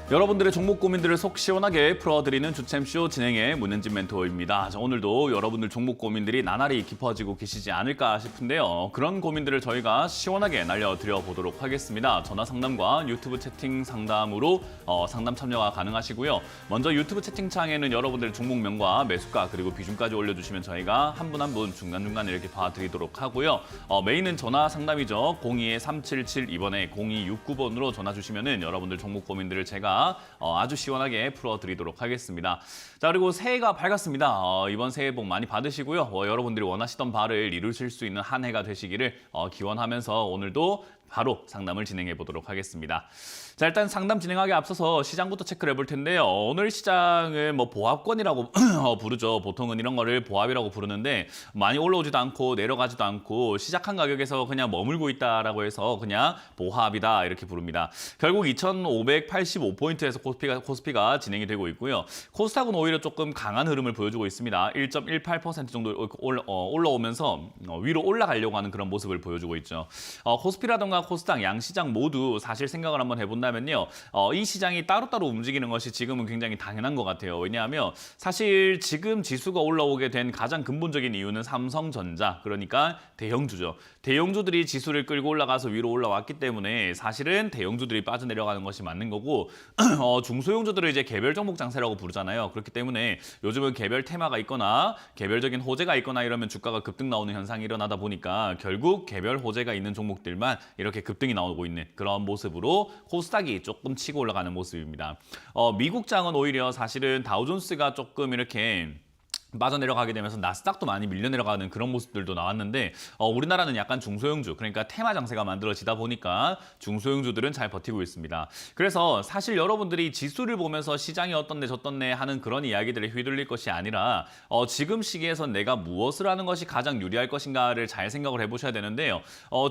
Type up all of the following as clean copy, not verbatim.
여러분들의 종목 고민들을 속 시원하게 풀어드리는 주챔쇼 진행의 문현진 멘토입니다. 자, 오늘도 여러분들 종목 고민들이 나날이 깊어지고 계시지 않을까 싶은데요. 그런 고민들을 저희가 시원하게 날려드려 보도록 하겠습니다. 전화 상담과 유튜브 채팅 상담으로 상담 참여가 가능하시고요. 먼저 유튜브 채팅창에는 여러분들의 종목명과 매수가 그리고 비중까지 올려주시면 저희가 한 분 한 분 중간중간 이렇게 봐드리도록 하고요. 메인은 전화 상담이죠. 02-377 이번에 0269번으로 전화 주시면은 여러분들 종목 고민들을 제가 아주 시원하게 풀어드리도록 하겠습니다. 자, 그리고 새해가 밝았습니다. 이번 새해 복 많이 받으시고요. 여러분들이 원하시던 바를 이루실 수 있는 한 해가 되시기를 기원하면서 오늘도 바로 상담을 진행해 보도록 하겠습니다. 자, 일단 상담 진행하기 앞서서 시장부터 체크를 해볼 텐데요. 오늘 시장을 보합권이라고 부르죠. 보통은 이런 거를 보합이라고 부르는데 많이 올라오지도 않고 내려가지도 않고 시작한 가격에서 그냥 머물고 있다라고 해서 그냥 보합이다 이렇게 부릅니다. 결국 2,585포인트에서 코스피가 진행이 되고 있고요. 코스닥은 오히려 조금 강한 흐름을 보여주고 있습니다. 1.18% 정도 올라오면서 위로 올라가려고 하는 그런 모습을 보여주고 있죠. 코스피라던가 코스닥 양시장 모두 사실 생각을 한번 해본다면요. 이 시장이 따로따로 움직이는 것이 지금은 굉장히 당연한 것 같아요. 왜냐하면 사실 지금 지수가 올라오게 된 가장 근본적인 이유는 삼성전자, 그러니까 대형주죠. 대형주들이 지수를 끌고 올라가서 위로 올라왔기 때문에 사실은 대형주들이 빠져내려가는 것이 맞는 거고 중소형주들을 이제 개별 종목 장세라고 부르잖아요. 그렇기 때문에 요즘은 개별 테마가 있거나 개별적인 호재가 있거나 이러면 주가가 급등 나오는 현상이 일어나다 보니까 결국 개별 호재가 있는 종목들만 이렇게 급등이 나오고 있는 그런 모습으로 코스닥이 조금 치고 올라가는 모습입니다. 미국장은 오히려 사실은 다우존스가 조금 이렇게 빠져내려가게 되면서 나스닥도 많이 밀려 내려가는 그런 모습들도 나왔는데 우리나라는 약간 중소형주, 그러니까 테마 장세가 만들어지다 보니까 중소형주들은 잘 버티고 있습니다. 그래서 사실 여러분들이 지수를 보면서 시장이 어떤데 저떤데 하는 그런 이야기들에 휘둘릴 것이 아니라 지금 시기에서 내가 무엇을 하는 것이 가장 유리할 것인가를 잘 생각을 해보셔야 되는데요.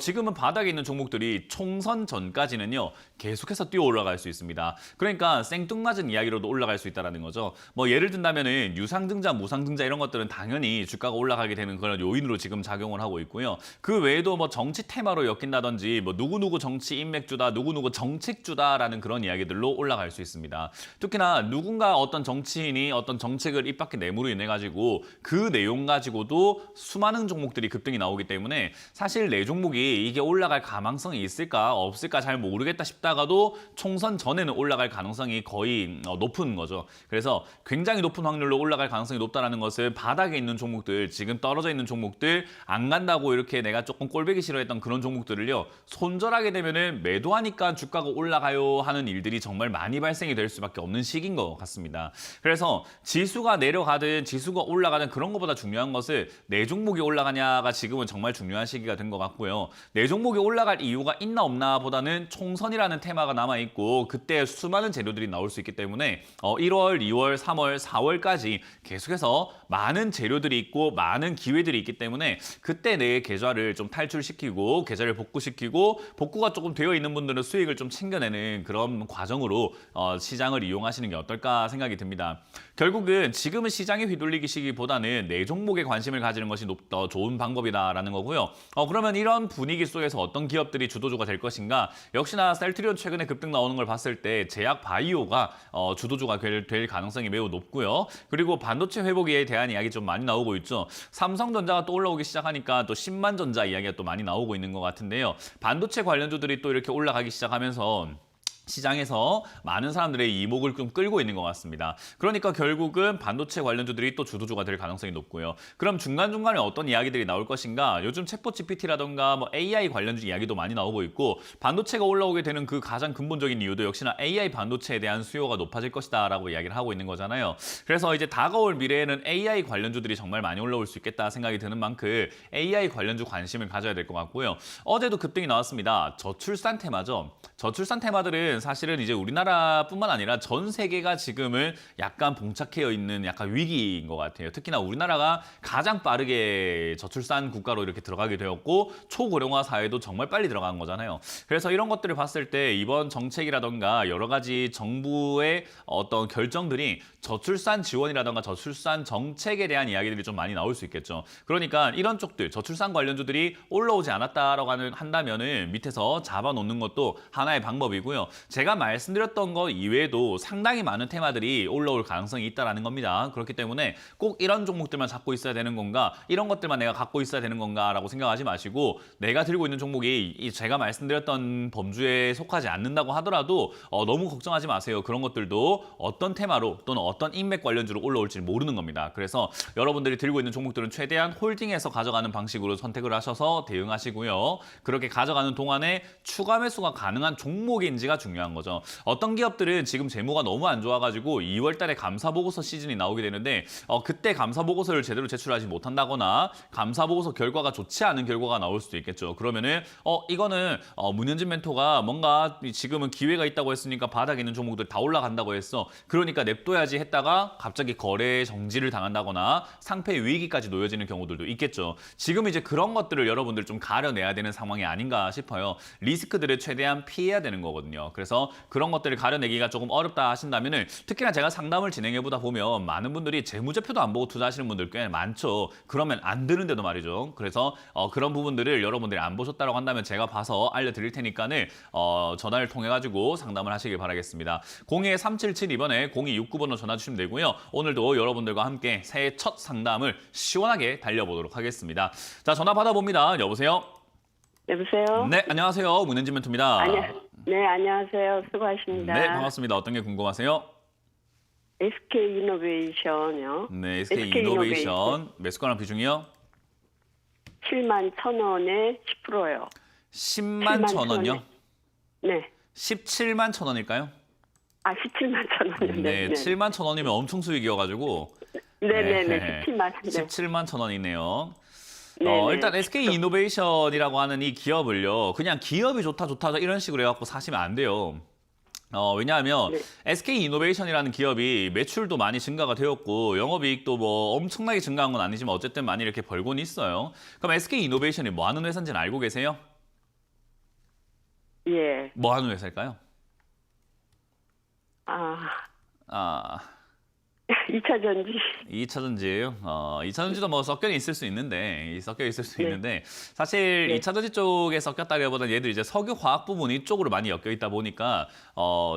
지금은 바닥에 있는 종목들이 총선 전까지는요 계속해서 뛰어 올라갈 수 있습니다. 그러니까 생뚱맞은 이야기로도 올라갈 수 있다는 거죠. 예를 든다면은 유상증자, 무상증자 이런 것들은 당연히 주가가 올라가게 되는 그런 요인으로 지금 작용을 하고 있고요. 그 외에도 정치 테마로 엮인다든지 누구누구 정치 인맥주다, 누구누구 정책주다라는 그런 이야기들로 올라갈 수 있습니다. 특히나 누군가 어떤 정치인이 어떤 정책을 입 밖에 내므로 인해 가지고 그 내용 가지고도 수많은 종목들이 급등이 나오기 때문에 사실 내 종목이 이게 올라갈 가망성이 있을까 없을까 잘 모르겠다 싶다가도 총선 전에는 올라갈 가능성이 거의 높은 거죠. 그래서 굉장히 높은 확률로 올라갈 가능성이 높다라는 것을 바닥에 있는 종목들, 지금 떨어져 있는 종목들 안 간다고 이렇게 내가 조금 꼴보기 싫어했던 그런 종목들을요 손절하게 되면은 매도하니까 주가가 올라가요 하는 일들이 정말 많이 발생이 될 수밖에 없는 시기인 것 같습니다. 그래서 지수가 내려가든 지수가 올라가든 그런 것보다 중요한 것은 내 종목이 올라가냐가 지금은 정말 중요한 시기가 된 것 같고요. 내 종목이 올라갈 이유가 있나 없나 보다는 총선이라는 테마가 남아있고 그때 수많은 재료들이 나올 수 있기 때문에 1월, 2월, 3월, 4월까지 계속해서 많은 재료들이 있고 많은 기회들이 있기 때문에 그때 내 계좌를 좀 탈출시키고 계좌를 복구시키고 복구가 조금 되어 있는 분들은 수익을 좀 챙겨내는 그런 과정으로 시장을 이용하시는 게 어떨까 생각이 듭니다. 결국은 지금은 시장에 휘둘리기보다는 내 종목에 관심을 가지는 것이 더 좋은 방법이다라는 거고요. 그러면 이런 분위기 속에서 어떤 기업들이 주도주가 될 것인가? 역시나 셀트리온 최근에 급등 나오는 걸 봤을 때 제약 바이오가 주도주가 될 가능성이 매우 높고요. 그리고 반도체 회복에 대한 이야기 좀 많이 나오고 있죠. 삼성전자가 또 올라오기 시작하니까 또 10만 전자 이야기가 또 많이 나오고 있는 것 같은데요. 반도체 관련주들이 또 이렇게 올라가기 시작하면서 시장에서 많은 사람들의 이목을 좀 끌고 있는 것 같습니다. 그러니까 결국은 반도체 관련주들이 또 주도주가 될 가능성이 높고요. 그럼 중간중간에 어떤 이야기들이 나올 것인가? 요즘 챗봇 GPT라던가 AI 관련주 이야기도 많이 나오고 있고 반도체가 올라오게 되는 그 가장 근본적인 이유도 역시나 AI 반도체에 대한 수요가 높아질 것이다 라고 이야기를 하고 있는 거잖아요. 그래서 이제 다가올 미래에는 AI 관련주들이 정말 많이 올라올 수 있겠다 생각이 드는 만큼 AI 관련주 관심을 가져야 될 것 같고요. 어제도 급등이 나왔습니다. 저출산 테마죠. 저출산 테마들은 사실은 이제 우리나라뿐만 아니라 전 세계가 지금은 약간 봉착해 있는 약간 위기인 것 같아요. 특히나 우리나라가 가장 빠르게 저출산 국가로 이렇게 들어가게 되었고 초고령화 사회도 정말 빨리 들어간 거잖아요. 그래서 이런 것들을 봤을 때 이번 정책이라던가 여러 가지 정부의 어떤 결정들이 저출산 지원이라던가 저출산 정책에 대한 이야기들이 좀 많이 나올 수 있겠죠. 그러니까 이런 쪽들 저출산 관련주들이 올라오지 않았다라고 한다면은 밑에서 잡아놓는 것도 하나의 방법이고요. 제가 말씀드렸던 것 이외에도 상당히 많은 테마들이 올라올 가능성이 있다는 겁니다. 그렇기 때문에 꼭 이런 종목들만 잡고 있어야 되는 건가, 이런 것들만 내가 갖고 있어야 되는 건가라고 생각하지 마시고 내가 들고 있는 종목이 제가 말씀드렸던 범주에 속하지 않는다고 하더라도 너무 걱정하지 마세요. 그런 것들도 어떤 테마로 또는 어떤 인맥 관련주로 올라올지 모르는 겁니다. 그래서 여러분들이 들고 있는 종목들은 최대한 홀딩해서 가져가는 방식으로 선택을 하셔서 대응하시고요. 그렇게 가져가는 동안에 추가 매수가 가능한 종목인지가 중요한 거죠. 어떤 기업들은 지금 재무가 너무 안 좋아가지고 2월 달에 감사보고서 시즌이 나오게 되는데 그때 감사보고서를 제대로 제출하지 못한다거나 감사보고서 결과가 좋지 않은 결과가 나올 수도 있겠죠. 그러면은 이거는 문현진 멘토가 뭔가 지금은 기회가 있다고 했으니까 바닥에 있는 종목들 다 올라간다고 했어. 그러니까 냅둬야지 했다가 갑자기 거래 정지를 당한다거나 상패 위기까지 놓여지는 경우들도 있겠죠. 지금 이제 그런 것들을 여러분들 좀 가려내야 되는 상황이 아닌가 싶어요. 리스크들을 최대한 피해야 되는 거거든요. 그래서 그런 것들을 가려내기가 조금 어렵다 하신다면은 특히나 제가 상담을 진행해보다 보면 많은 분들이 재무제표도 안 보고 투자하시는 분들 꽤 많죠. 그러면 안 되는데도 말이죠. 그래서 그런 부분들을 여러분들이 안 보셨다고 한다면 제가 봐서 알려드릴 테니까는 전화를 통해 가지고 상담을 하시길 바라겠습니다. 02377 0269번으로 전화 주시면 되고요. 오늘도 여러분들과 함께 새해 첫 상담을 시원하게 달려보도록 하겠습니다. 자, 전화 받아봅니다. 여보세요? 여보세요? 네, 안녕하세요. 문현진 멘토입니다. 네, 안녕하세요. 수고하십니다. 네, 반갑습니다. 어떤 게 궁금하세요? SK 이노베이션이요. 네, SK 이노베이션 매수가랑 비중이요? 7만 1,000원에 10%요. 10만 천 원이요? 네. 17만 천 원일까요? 17만 1,000원이요. 네, 7만 천 원이면 엄청 수익이어가지고 네네네, 17만. 네. 17만 천 원이네요. 네네. 일단 SK 이노베이션이라고 하는 이 기업을요, 그냥 기업이 좋다 이런 식으로 해갖고 사시면 안 돼요. 왜냐하면 네. SK 이노베이션이라는 기업이 매출도 많이 증가가 되었고 영업이익도 뭐 엄청나게 증가한 건 아니지만 어쨌든 많이 이렇게 벌고는 있어요. 그럼 SK 이노베이션이 뭐 하는 회사인지는 알고 계세요? 예. 뭐 하는 회사일까요? 아, 2차 전지. 2차 전지예요. 2차 전지도 뭐 섞여 있을 수 있는데, 네. 사실 네. 2차 전지 쪽에 섞였다기보다는 얘들 이제 석유 화학 부분이 이쪽으로 많이 엮여 있다 보니까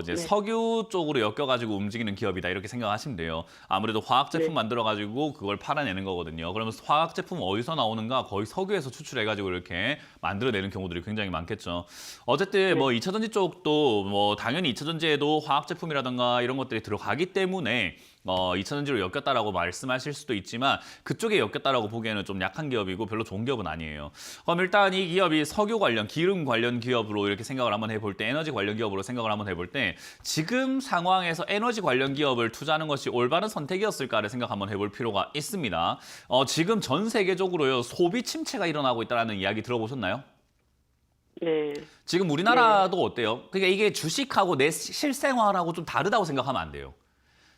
이제 네. 석유 쪽으로 엮여가지고 움직이는 기업이다 이렇게 생각하시면 돼요. 아무래도 화학 제품 네. 만들어가지고 그걸 팔아내는 거거든요. 그러면 화학 제품 어디서 나오는가? 거의 석유에서 추출해가지고 이렇게 만들어내는 경우들이 굉장히 많겠죠. 어쨌든 뭐 2차 전지 쪽도 뭐 당연히 2차 전지에도 화학 제품이라든가 이런 것들이 들어가기 때문에 2차 전지로 엮였다라고 말씀하실 수도 있지만 그쪽에 엮였다라고 보기에는 좀 약한 기업이고 별로 좋은 기업은 아니에요. 그럼 일단 이 기업이 석유 관련, 기름 관련 기업으로 이렇게 생각을 한번 해볼 때, 에너지 관련 기업으로 생각을 한번 해볼 때 지금 상황에서 에너지 관련 기업을 투자하는 것이 올바른 선택이었을까를 생각 한번 해볼 필요가 있습니다. 지금 전 세계적으로요, 소비 침체가 일어나고 있다는 이야기 들어보셨나요? 네. 지금 우리나라도 어때요? 그러니까 이게 주식하고 내 실생활하고 좀 다르다고 생각하면 안 돼요.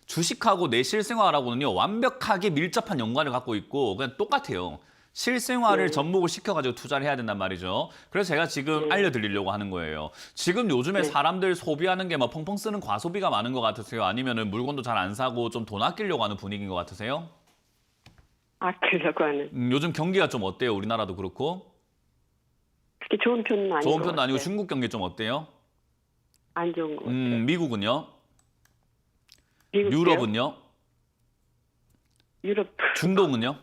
주식하고 내 실생활하고는요, 완벽하게 밀접한 연관을 갖고 있고 그냥 똑같아요. 실생활을 네. 접목을 시켜가지고 투자를 해야 된단 말이죠. 그래서 제가 지금 네. 알려드리려고 하는 거예요. 지금 요즘에 네. 사람들 소비하는 게 막 펑펑 쓰는 과소비가 많은 것 같으세요? 아니면은 물건도 잘 안 사고 좀 돈 아끼려고 하는 분위기인 것 같으세요? 아끼려고 하는. 요즘 경기가 좀 어때요? 우리나라도 그렇고. 그렇게 좋은 편은 아니고. 좋은 편도 아니고 중국 경기 좀 어때요? 안 좋은 것 같아요. 미국은요? 미국도요? 유럽은요? 유럽, 중동은요?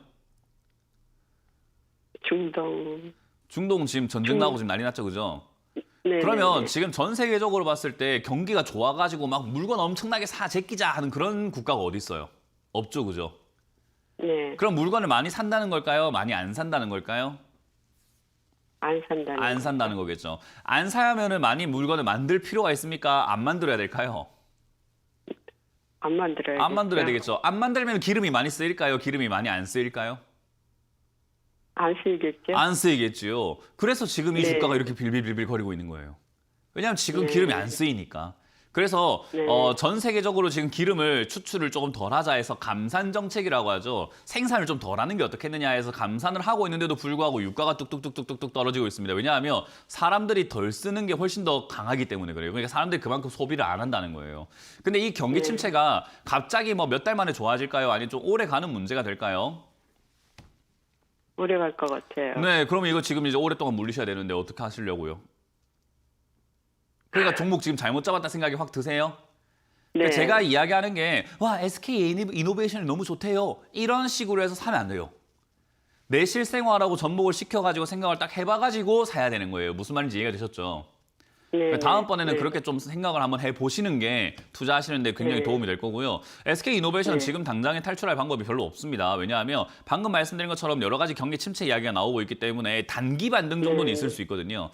중동. 중동은 지금 전쟁 나고 지금 난리 났죠, 그죠? 네. 그러면 지금 전 세계적으로 봤을 때 경기가 좋아가지고 막 물건 엄청나게 제끼자 하는 그런 국가가 어디 있어요? 없죠, 그죠? 네. 그럼 물건을 많이 산다는 걸까요? 많이 안 산다는 걸까요? 안 산다는. 안 산다는 거겠죠. 안 사면은 많이 물건을 만들 필요가 있습니까? 안 만들어야 될까요? 안 만들어야 안 만들어야 되겠죠. 안 만들면 기름이 많이 쓰일까요? 기름이 많이 안 쓰일까요? 안 쓰이겠죠? 안 쓰이겠지요. 그래서 지금 이 네. 주가가 이렇게 빌빌빌빌 거리고 있는 거예요. 왜냐하면 지금 네. 기름이 안 쓰이니까. 그래서 네. 전 세계적으로 지금 기름을 추출을 조금 덜 하자 해서 감산 정책이라고 하죠. 생산을 좀 덜 하는 게 어떻겠느냐 해서 감산을 하고 있는데도 불구하고 유가가 뚝뚝뚝뚝뚝 떨어지고 있습니다. 왜냐하면 사람들이 덜 쓰는 게 훨씬 더 강하기 때문에 그래요. 그러니까 사람들이 그만큼 소비를 안 한다는 거예요. 근데 이 경기 네. 침체가 갑자기 뭐 몇 달 만에 좋아질까요? 아니면 좀 오래 가는 문제가 될까요? 오래 갈 것 같아요. 네, 그러면 이거 지금 이제 오랫동안 물리셔야 되는데 어떻게 하시려고요? 그러니까 종목 지금 잘못 잡았다 생각이 확 드세요? 네. 그러니까 제가 이야기하는 게 와 SK 이노베이션이 너무 좋대요. 이런 식으로 해서 사면 안 돼요. 내 실생활하고 접목을 시켜가지고 생각을 딱 해봐가지고 사야 되는 거예요. 무슨 말인지 이해가 되셨죠? 네. 다음번에는 네. 그렇게 좀 생각을 한번 해보시는 게 투자하시는데 굉장히 네. 도움이 될 거고요. SK이노베이션은 네. 지금 당장에 탈출할 방법이 별로 없습니다. 왜냐하면 방금 말씀드린 것처럼 여러 가지 경기 침체 이야기가 나오고 있기 때문에 단기 반등 정도는 네. 있을 수 있거든요.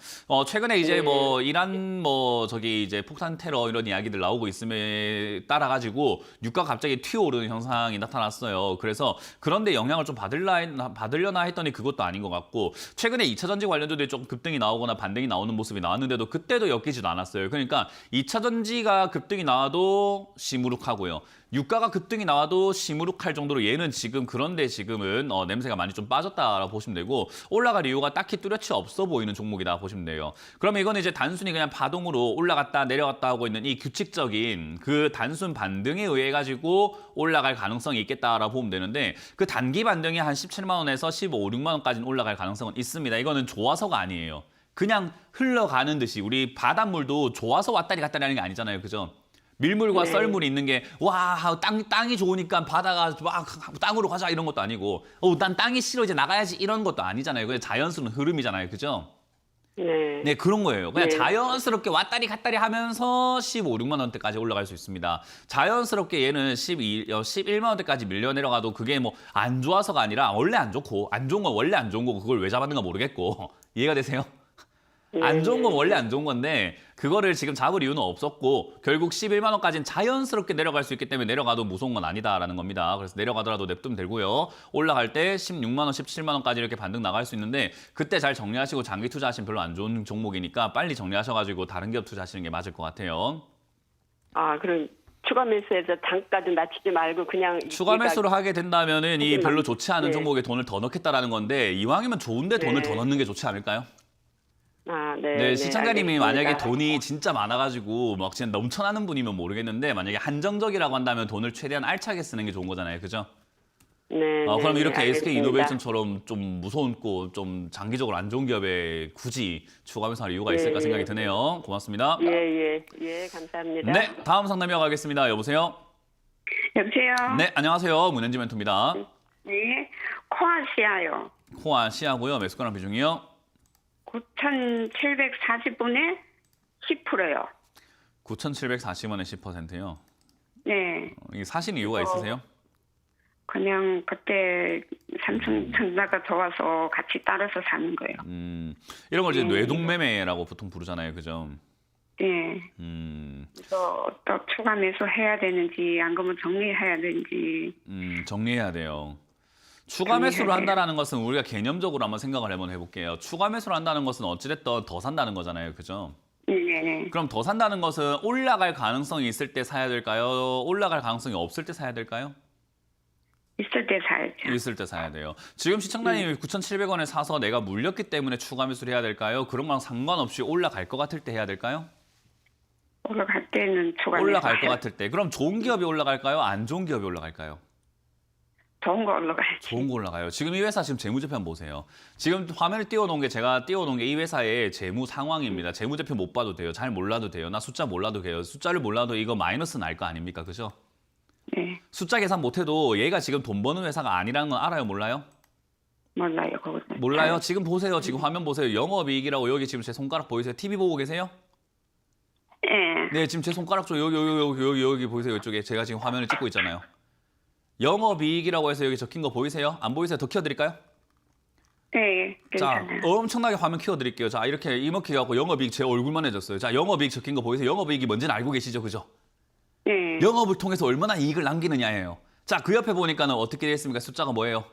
최근에 이제 네. 뭐 이란 저기 이제 폭탄 테러 이런 이야기들 나오고 있음에 따라 가지고 유가 갑자기 튀어오르는 현상이 나타났어요. 그래서 그런데 영향을 좀 받으려나 했더니 그것도 아닌 것 같고 최근에 2차 전지 관련주들이 좀 급등이 나오거나 반등이 나오는 모습이 나왔는데도 그때도 엮이지도 않았어요. 그러니까 2차 전지가 급등이 나와도 시무룩하고요. 유가가 급등이 나와도 시무룩할 정도로 얘는 지금 그런데 지금은 냄새가 많이 좀 빠졌다라고 보시면 되고 올라갈 이유가 딱히 뚜렷이 없어 보이는 종목이다 보시면 돼요. 그러면 이거는 이제 단순히 그냥 파동으로 올라갔다 내려갔다 하고 있는 이 규칙적인 그 단순 반등에 의해 가지고 올라갈 가능성이 있겠다라고 보면 되는데 그 단기 반등이 한 17만 원에서 15, 16만 원까지는 올라갈 가능성은 있습니다. 이거는 좋아서가 아니에요. 그냥 흘러가는 듯이 우리 바닷물도 좋아서 왔다리 갔다리 하는 게 아니잖아요. 그죠? 밀물과 네. 썰물이 있는 게 와 땅이 좋으니까 바다가 막 땅으로 가자 이런 것도 아니고 난 땅이 싫어 이제 나가야지 이런 것도 아니잖아요. 그냥 자연스러운 흐름이잖아요. 그죠? 네. 네, 그런 거예요. 그냥 네. 자연스럽게 왔다리 갔다리 하면서 15, 16만 원대까지 올라갈 수 있습니다. 자연스럽게 얘는 11만 원대까지 밀려 내려가도 그게 뭐 안 좋아서가 아니라 원래 안 좋고 안 좋은 건 원래 안 좋은 거고 그걸 왜 잡았는가 모르겠고 이해가 되세요? 안 좋은 건 원래 안 좋은 건데 그거를 지금 잡을 이유는 없었고 결국 11만 원까지는 자연스럽게 내려갈 수 있기 때문에 내려가도 무서운 건 아니다라는 겁니다. 그래서 내려가더라도 냅두면 되고요. 올라갈 때 16만 원, 17만 원까지 이렇게 반등 나갈 수 있는데 그때 잘 정리하시고 장기 투자하시면 별로 안 좋은 종목이니까 빨리 정리하셔가지고 다른 기업 투자하시는 게 맞을 것 같아요. 아, 그럼 추가 매수해서 단가도 낮추지 말고 그냥 추가 매수를 하게 된다면은 이 별로 좋지 않은 네. 종목에 돈을 더 넣겠다라는 건데 이왕이면 좋은데 돈을 네. 더 넣는 게 좋지 않을까요? 아, 네. 네, 시청자님이 알겠습니다. 만약에 돈이 진짜 많아가지고 막 진짜 넘쳐나는 분이면 모르겠는데 만약에 한정적이라고 한다면 돈을 최대한 알차게 쓰는 게 좋은 거잖아요, 그죠? 네. 그럼 네, 이렇게 네, SK 알겠습니다. 이노베이션처럼 좀 무서운고 좀 장기적으로 안 좋은 기업에 굳이 추가 매수할 이유가 있을까 예, 생각이 예. 드네요. 고맙습니다. 예, 감사합니다. 네, 다음 상담 이어가겠습니다. 여보세요? 여보세요? 네, 안녕하세요. 문현지 멘토입니다. 네. 코아시아요. 코아 시하고요. 매수가랑 비중이요. 9,740분에 10%요. 9,740원에 10%요. 네. 이게 사신 이유가 있으세요? 그냥 그때 삼성전자가 좋아서 같이 따라서 사는 거예요. 이런 걸 이제 뇌동매매라고 보통 부르잖아요. 그죠? 네. 그래서 또 추가 매수 해야 되는지 안 그러면 정리해야 되는지. 정리해야 돼요. 추가 매수를 한다는 것은 우리가 개념적으로 한번 생각을 한번 해볼게요. 추가 매수를 한다는 것은 어찌됐든 더 산다는 거잖아요. 그죠? 네네. 그럼 더 산다는 것은 올라갈 가능성이 있을 때 사야 될까요? 올라갈 가능성이 없을 때 사야 될까요? 있을 때 사야죠. 있을 때 사야 돼요. 지금 시청자님이 9,700원에 사서 내가 물렸기 때문에 추가 매수를 해야 될까요? 그런 거랑 상관없이 올라갈 것 같을 때 해야 될까요? 올라갈 때는 추가 올라갈 것 매수. 같을 때. 그럼 좋은 기업이 올라갈까요? 안 좋은 기업이 올라갈까요? 좋은 거 올라가야지. 좋은 거 올라가요. 지금 이 회사 지금 재무제표 한번 보세요. 지금 화면을 띄워놓은 게 제가 띄워놓은 게 이 회사의 재무 상황입니다. 재무제표 못 봐도 돼요. 잘 몰라도 돼요. 나 숫자 몰라도 돼요. 숫자를 몰라도 이거 마이너스 날 거 아닙니까? 그죠? 네. 숫자 계산 못해도 얘가 지금 돈 버는 회사가 아니라는 건 알아요? 몰라요? 몰라요. 그거. 몰라요? 지금 보세요. 지금 화면 보세요. 영업이익이라고 여기 지금 제 손가락 보이세요? TV 보고 계세요? 네. 네, 지금 제 손가락 쪽 여기 보이세요? 이쪽에 제가 지금 화면을 찍고 있잖아요. 영업이익이라고 해서 여기 적힌 거 보이세요? 안 보이세요? 더 키워드릴까요? 네. 자, 괜찮아요. 엄청나게 화면 키워드릴게요. 자, 이렇게 이렇게 갖고 영업이익 제 얼굴만 해졌어요. 자, 영업이익 적힌 거 보이세요? 영업이익이 뭔지는 알고 계시죠, 그죠? 네. 영업을 통해서 얼마나 이익을 남기느냐예요. 자, 그 옆에 보니까는 어떻게 됐습니까? 숫자가 뭐예요?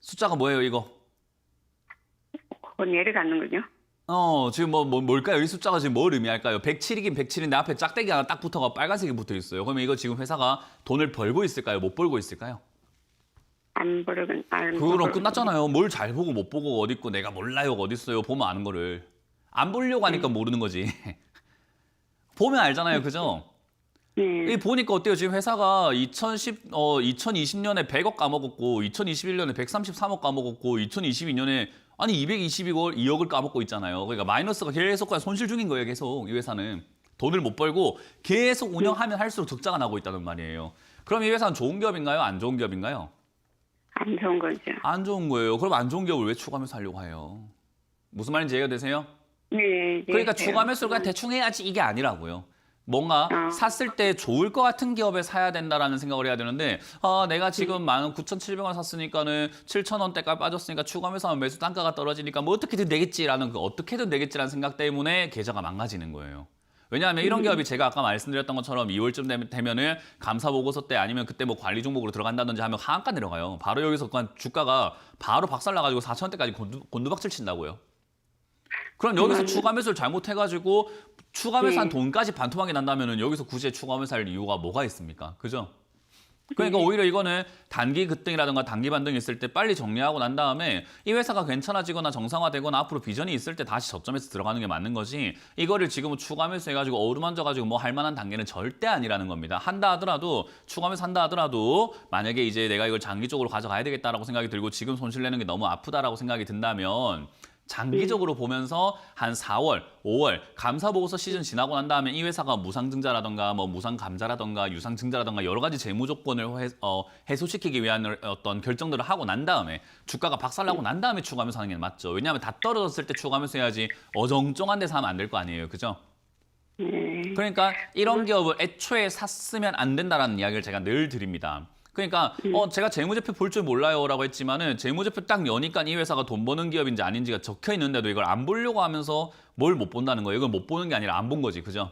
숫자가 뭐예요, 이거? 그거 내려가는군요. 지금 뭘까요? 이 숫자가 지금 뭘 의미할까요? 107이긴 107인데 앞에 짝대기 하나 딱 붙어가 빨간색이 붙어 있어요. 그러면 이거 지금 회사가 돈을 벌고 있을까요? 못 벌고 있을까요? 안 버르건 안 그거랑 버르건. 끝났잖아요. 뭘 잘 보고 못 보고 어디 있고 내가 몰라요 어디 있어요. 보면 아는 거를. 안 보려고 하니까 모르는 거지. 보면 알잖아요. 그죠? 네. 이 보니까 어때요? 지금 회사가 2020년에 100억 까먹었고 2021년에 133억 까먹었고 2022년에 아니 222억을 까먹고 있잖아요. 그러니까 마이너스가 계속 그냥 손실 중인 거예요. 계속 이 회사는 돈을 못 벌고 계속 운영하면 할수록 적자가 나고 있다는 말이에요. 그럼 이 회사는 좋은 기업인가요? 안 좋은 기업인가요? 안 좋은 거죠. 안 좋은 거예요. 그럼 안 좋은 기업을 왜 추가하면서 하려고 해요? 무슨 말인지 이해가 되세요? 네. 그러니까 네, 추가 매수를 그냥 대충 해야지 이게 아니라고요. 뭔가 샀을 때 좋을 것 같은 기업에 사야 된다라는 생각을 해야 되는데 내가 지금 19,700원 샀으니까는 7,000원대까지 빠졌으니까 추가 매수하면 매수 단가가 떨어지니까 뭐 어떻게든 되겠지라는 그 어떻게든 되겠지라는 생각 때문에 계좌가 망가지는 거예요. 왜냐하면 이런 기업이 제가 아까 말씀드렸던 것처럼 2월쯤 되면은 감사 보고서 때 아니면 그때 뭐 관리 종목으로 들어간다든지 하면 하한가 내려가요. 바로 여기서 그냥 주가가 바로 박살나가지고 4,000원대까지 곤두박질 친다고요. 그럼 여기서 추가 매수를 잘못해가지고 추가 매수한 돈까지 반토막이 난다면은 여기서 굳이 추가 매수할 이유가 뭐가 있습니까? 그죠? 그러니까 오히려 이거는 단기 급등이라든가 단기 반등이 있을 때 빨리 정리하고 난 다음에 이 회사가 괜찮아지거나 정상화되거나 앞으로 비전이 있을 때 다시 저점에서 들어가는 게 맞는 거지 이거를 지금은 추가 매수해가지고 어루만져가지고 뭐 할 만한 단계는 절대 아니라는 겁니다. 한다 하더라도 추가 매수 한다 하더라도 만약에 이제 내가 이걸 장기적으로 가져가야 되겠다라고 생각이 들고 지금 손실 내는 게 너무 아프다라고 생각이 든다면 장기적으로 보면서 한 4월, 5월 감사보고서 시즌 지나고 난 다음에 이 회사가 무상증자라던가 뭐 무상감자라던가 유상증자라던가 여러 가지 재무 조건을 해소시키기 위한 어떤 결정들을 하고 난 다음에 주가가 박살나고 난 다음에 추가하면서 하는 게 맞죠. 왜냐하면 다 떨어졌을 때 추가하면서 해야지 어정쩡한 데서 하면 안 될 거 아니에요. 그죠? 그러니까 이런 기업을 애초에 샀으면 안 된다라는 이야기를 제가 늘 드립니다. 그러니까 제가 재무제표 볼 줄 몰라요라고 했지만은 재무제표 딱 여니까 이 회사가 돈 버는 기업인지 아닌지가 적혀 있는데도 이걸 안 보려고 하면서 뭘 못 본다는 거예요. 이걸 못 보는 게 아니라 안 본 거지, 그죠?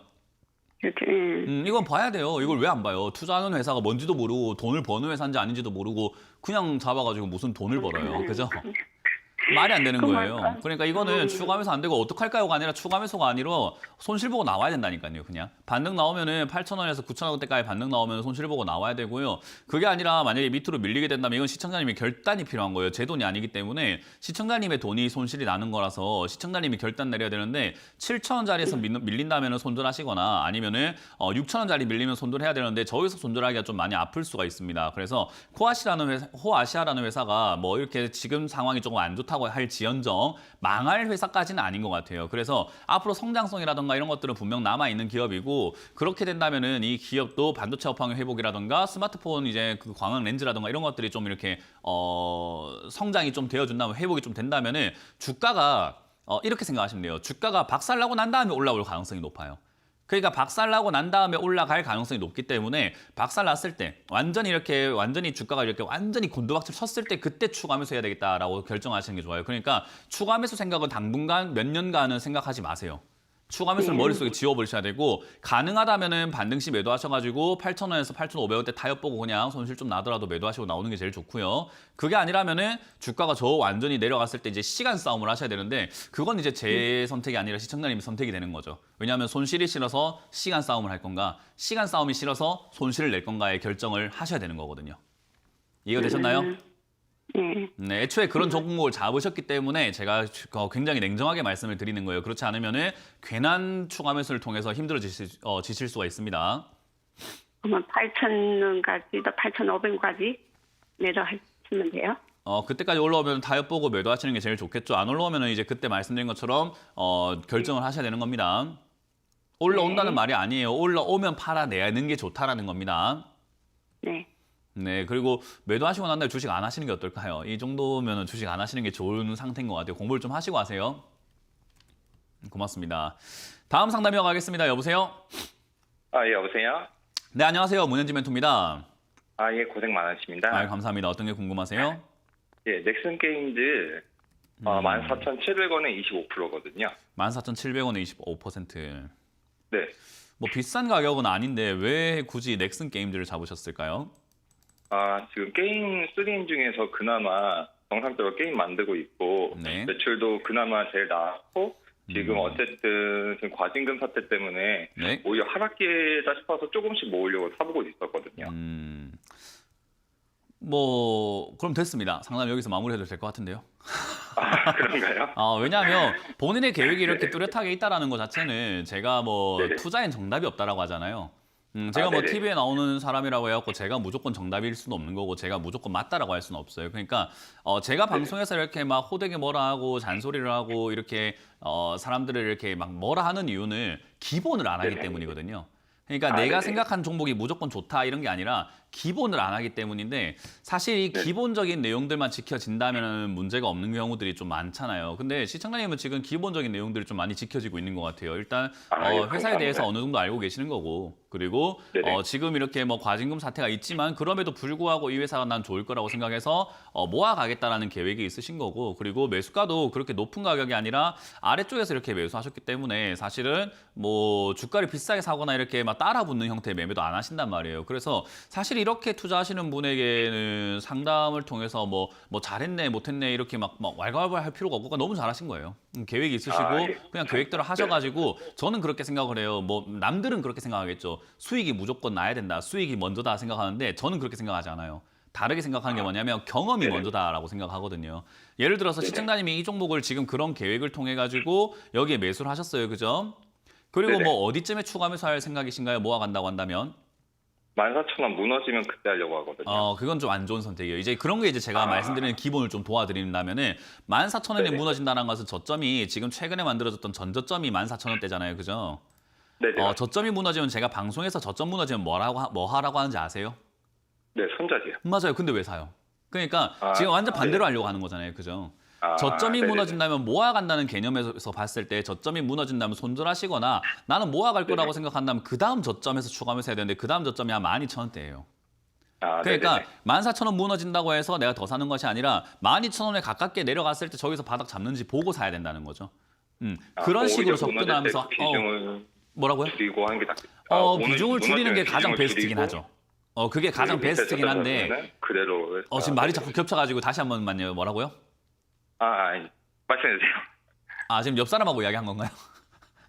이건 봐야 돼요. 이걸 왜 안 봐요? 투자하는 회사가 뭔지도 모르고 돈을 버는 회사인지 아닌지도 모르고 그냥 잡아가지고 무슨 돈을 벌어요, 그죠? 말이 안 되는 거예요. 그러니까 이거는 추가 매수 안 되고 어떡할까요가 아니라 추가 매수가 아니라 손실 보고 나와야 된다니까요. 그냥 반등 나오면은 8,000원에서 9,000원대까지 반등 나오면 손실 보고 나와야 되고요. 그게 아니라 만약에 밑으로 밀리게 된다면 이건 시청자님의 결단이 필요한 거예요. 제 돈이 아니기 때문에 시청자님의 돈이 손실이 나는 거라서 시청자님이 결단 내려야 되는데 7,000원짜리에서 밀린다면은 손절하시거나 아니면은 6,000원짜리 밀리면 손절해야 되는데 저기서 손절하기가 좀 많이 아플 수가 있습니다. 그래서 호아시아라는 회사가 뭐 이렇게 지금 상황이 조금 안 좋다. 할 지연정 망할 회사까지는 아닌 것 같아요. 그래서 앞으로 성장성이라든가 이런 것들은 분명 남아 있는 기업이고 그렇게 된다면은 이 기업도 반도체 업황의 회복이라든가 스마트폰 이제 그 광학 렌즈라든가 이런 것들이 좀 이렇게 성장이 좀 되어준다면 회복이 좀 된다면은 주가가 이렇게 생각하시면 돼요. 주가가 박살나고 난 다음에 올라올 가능성이 높아요. 그러니까 박살나고 난 다음에 올라갈 가능성이 높기 때문에 박살났을 때 완전히 주가가 이렇게 완전히 곤두박질 쳤을 때 그때 추가 매수 해야 되겠다라고 결정하시는 게 좋아요. 그러니까 추가 매수 생각은 당분간 몇 년간은 생각하지 마세요. 추가 매수를 머릿속에 지워버리셔야 되고 가능하다면은 반등시 매도하셔가지고 8,000원에서 8,500원대 타협 보고 그냥 손실 좀 나더라도 매도하시고 나오는 게 제일 좋고요. 그게 아니라면은 주가가 저 완전히 내려갔을 때 이제 시간 싸움을 하셔야 되는데 그건 이제 제 선택이 아니라 시청자님의 선택이 되는 거죠. 왜냐하면 손실이 싫어서 시간 싸움을 할 건가 시간 싸움이 싫어서 손실을 낼 건가의 결정을 하셔야 되는 거거든요. 이해가 되셨나요? 네, 애초에 그런 종목을 잡으셨기 때문에 제가 굉장히 냉정하게 말씀을 드리는 거예요. 그렇지 않으면은 괜한 추가 매수를 통해서 지칠 수가 있습니다. 그러면 8,000원까지, 8,500원까지 매도하시면 돼요? 그때까지 올라오면 타협 보고 매도하시는 게 제일 좋겠죠. 안 올라오면은 이제 그때 말씀드린 것처럼 결정을 하셔야 되는 겁니다. 올라온다는 말이 아니에요. 올라오면 팔아내는 게 좋다라는 겁니다. 네. 네, 그리고 매도하시고 난 다음에 주식 안 하시는 게 어떨까요? 이 정도면 주식 안 하시는 게 좋은 상태인 것 같아요. 공부를 좀 하시고 하세요. 고맙습니다. 다음 상담 이어가겠습니다. 여보세요? 예, 여보세요? 네, 안녕하세요. 문현지 멘토입니다. 예, 고생 많으십니다. 감사합니다. 어떤 게 궁금하세요? 예, 넥슨 게임즈 14,700원에 25%거든요. 14,700원에 25%. 네. 뭐 비싼 가격은 아닌데 왜 굳이 넥슨 게임즈를 잡으셨을까요? 지금 게임 3인 중에서 그나마 정상적으로 게임 만들고 있고 네. 매출도 그나마 제일 나았고 지금 어쨌든 지금 과징금 사태 때문에 네. 오히려 하락기다 싶어서 조금씩 모으려고 사보고 있었거든요. 뭐 그럼 됐습니다. 상담 여기서 마무리해도 될 것 같은데요. 그런가요? 왜냐하면 본인의 계획이 이렇게 뚜렷하게 있다라는 것 자체는 제가 뭐 네네. 투자엔 정답이 없다라고 하잖아요. 제가 뭐 네네. TV에 나오는 사람이라고 해갖고 제가 무조건 정답일 수는 없는 거고 제가 무조건 맞다라고 할 수는 없어요. 그러니까 제가 방송에서 이렇게 막 호되게 뭐라 하고 잔소리를 하고 이렇게 사람들을 이렇게 막 뭐라 하는 이유는 기본을 안 하기 네네. 때문이거든요. 그러니까 아, 내가 네네. 생각한 종목이 무조건 좋다 이런 게 아니라 기본을 안 하기 때문인데 사실 이 네. 기본적인 내용들만 지켜진다면 문제가 없는 경우들이 좀 많잖아요. 근데 시청자님은 지금 기본적인 내용들이 좀 많이 지켜지고 있는 것 같아요. 일단 예, 회사에 감사합니다. 대해서 어느 정도 알고 계시는 거고 그리고 네네. 지금 이렇게 뭐 과징금 사태가 있지만 그럼에도 불구하고 이 회사가 난 좋을 거라고 생각해서 모아가겠다라는 계획이 있으신 거고 그리고 매수가도 그렇게 높은 가격이 아니라 아래쪽에서 이렇게 매수하셨기 때문에 사실은 뭐 주가를 비싸게 사거나 이렇게 막 따라 붙는 형태의 매매도 안 하신단 말이에요. 그래서 사실 이렇게 투자하시는 분에게는 상담을 통해서 뭐 잘했네 못했네 이렇게 막 왈가왈부할 할 필요가 없고 너무 잘하신 거예요. 계획이 있으시고 예. 그냥 계획대로 하셔가지고 저는 그렇게 생각을 해요. 뭐 남들은 그렇게 생각하겠죠. 수익이 무조건 나야 된다. 수익이 먼저다 생각하는데 저는 그렇게 생각하지 않아요. 다르게 생각하는 게 뭐냐면 경험이 네네. 먼저다라고 생각하거든요. 예를 들어서 네네. 시청자님이 이 종목을 지금 그런 계획을 통해 가지고 여기에 매수를 하셨어요. 그죠? 그리고 네네. 뭐 어디쯤에 추가 매수할 생각이신가요? 모아간다고 한다면? 14,000원 무너지면 그때 하려고 하거든요. 그건 좀 안 좋은 선택이에요. 이제 그런 게 이제 제가 말씀드리는 기본을 좀 도와드린다면은 14,000원에 네네. 무너진다는 것은 저점이 지금 최근에 만들어졌던 전저점이 14,000원대잖아요. 그죠? 네네. 저점이 무너지면 제가 방송에서 저점 무너지면 뭐 하라고 하는지 아세요? 네, 손절이요. 맞아요. 근데 왜 사요? 그러니까 아, 지금 완전 반대로 네. 하려고 하는 거잖아요. 그죠? 아, 저점이 네네네. 무너진다면 모아간다는 개념에서 봤을 때 저점이 무너진다면 손절하시거나 나는 모아갈 거라고 네네. 생각한다면 그 다음 저점에서 추가하면서 해야 되는데 그 다음 저점이 한 12,000원대예요. 아, 그러니까 네네네. 14,000원 무너진다고 해서 내가 더 사는 것이 아니라 12,000원에 가깝게 내려갔을 때 저기서 바닥 잡는지 보고 사야 된다는 거죠. 그런 오히려 식으로 무너질 접근을 때 하면서 비중을 뭐라고요? 줄이고 하는 게 낫겠죠. 비중을 줄이는 게 가장 비중을 베스트긴 줄이고 하죠. 그게 가장 밑에 베스트긴 한데 저점에서는 그대로. 지금 말이 자꾸 겹쳐가지고 다시 한 번만요. 뭐라고요? 아니, 말씀해주세요. 지금 옆 사람하고 이야기한 건가요?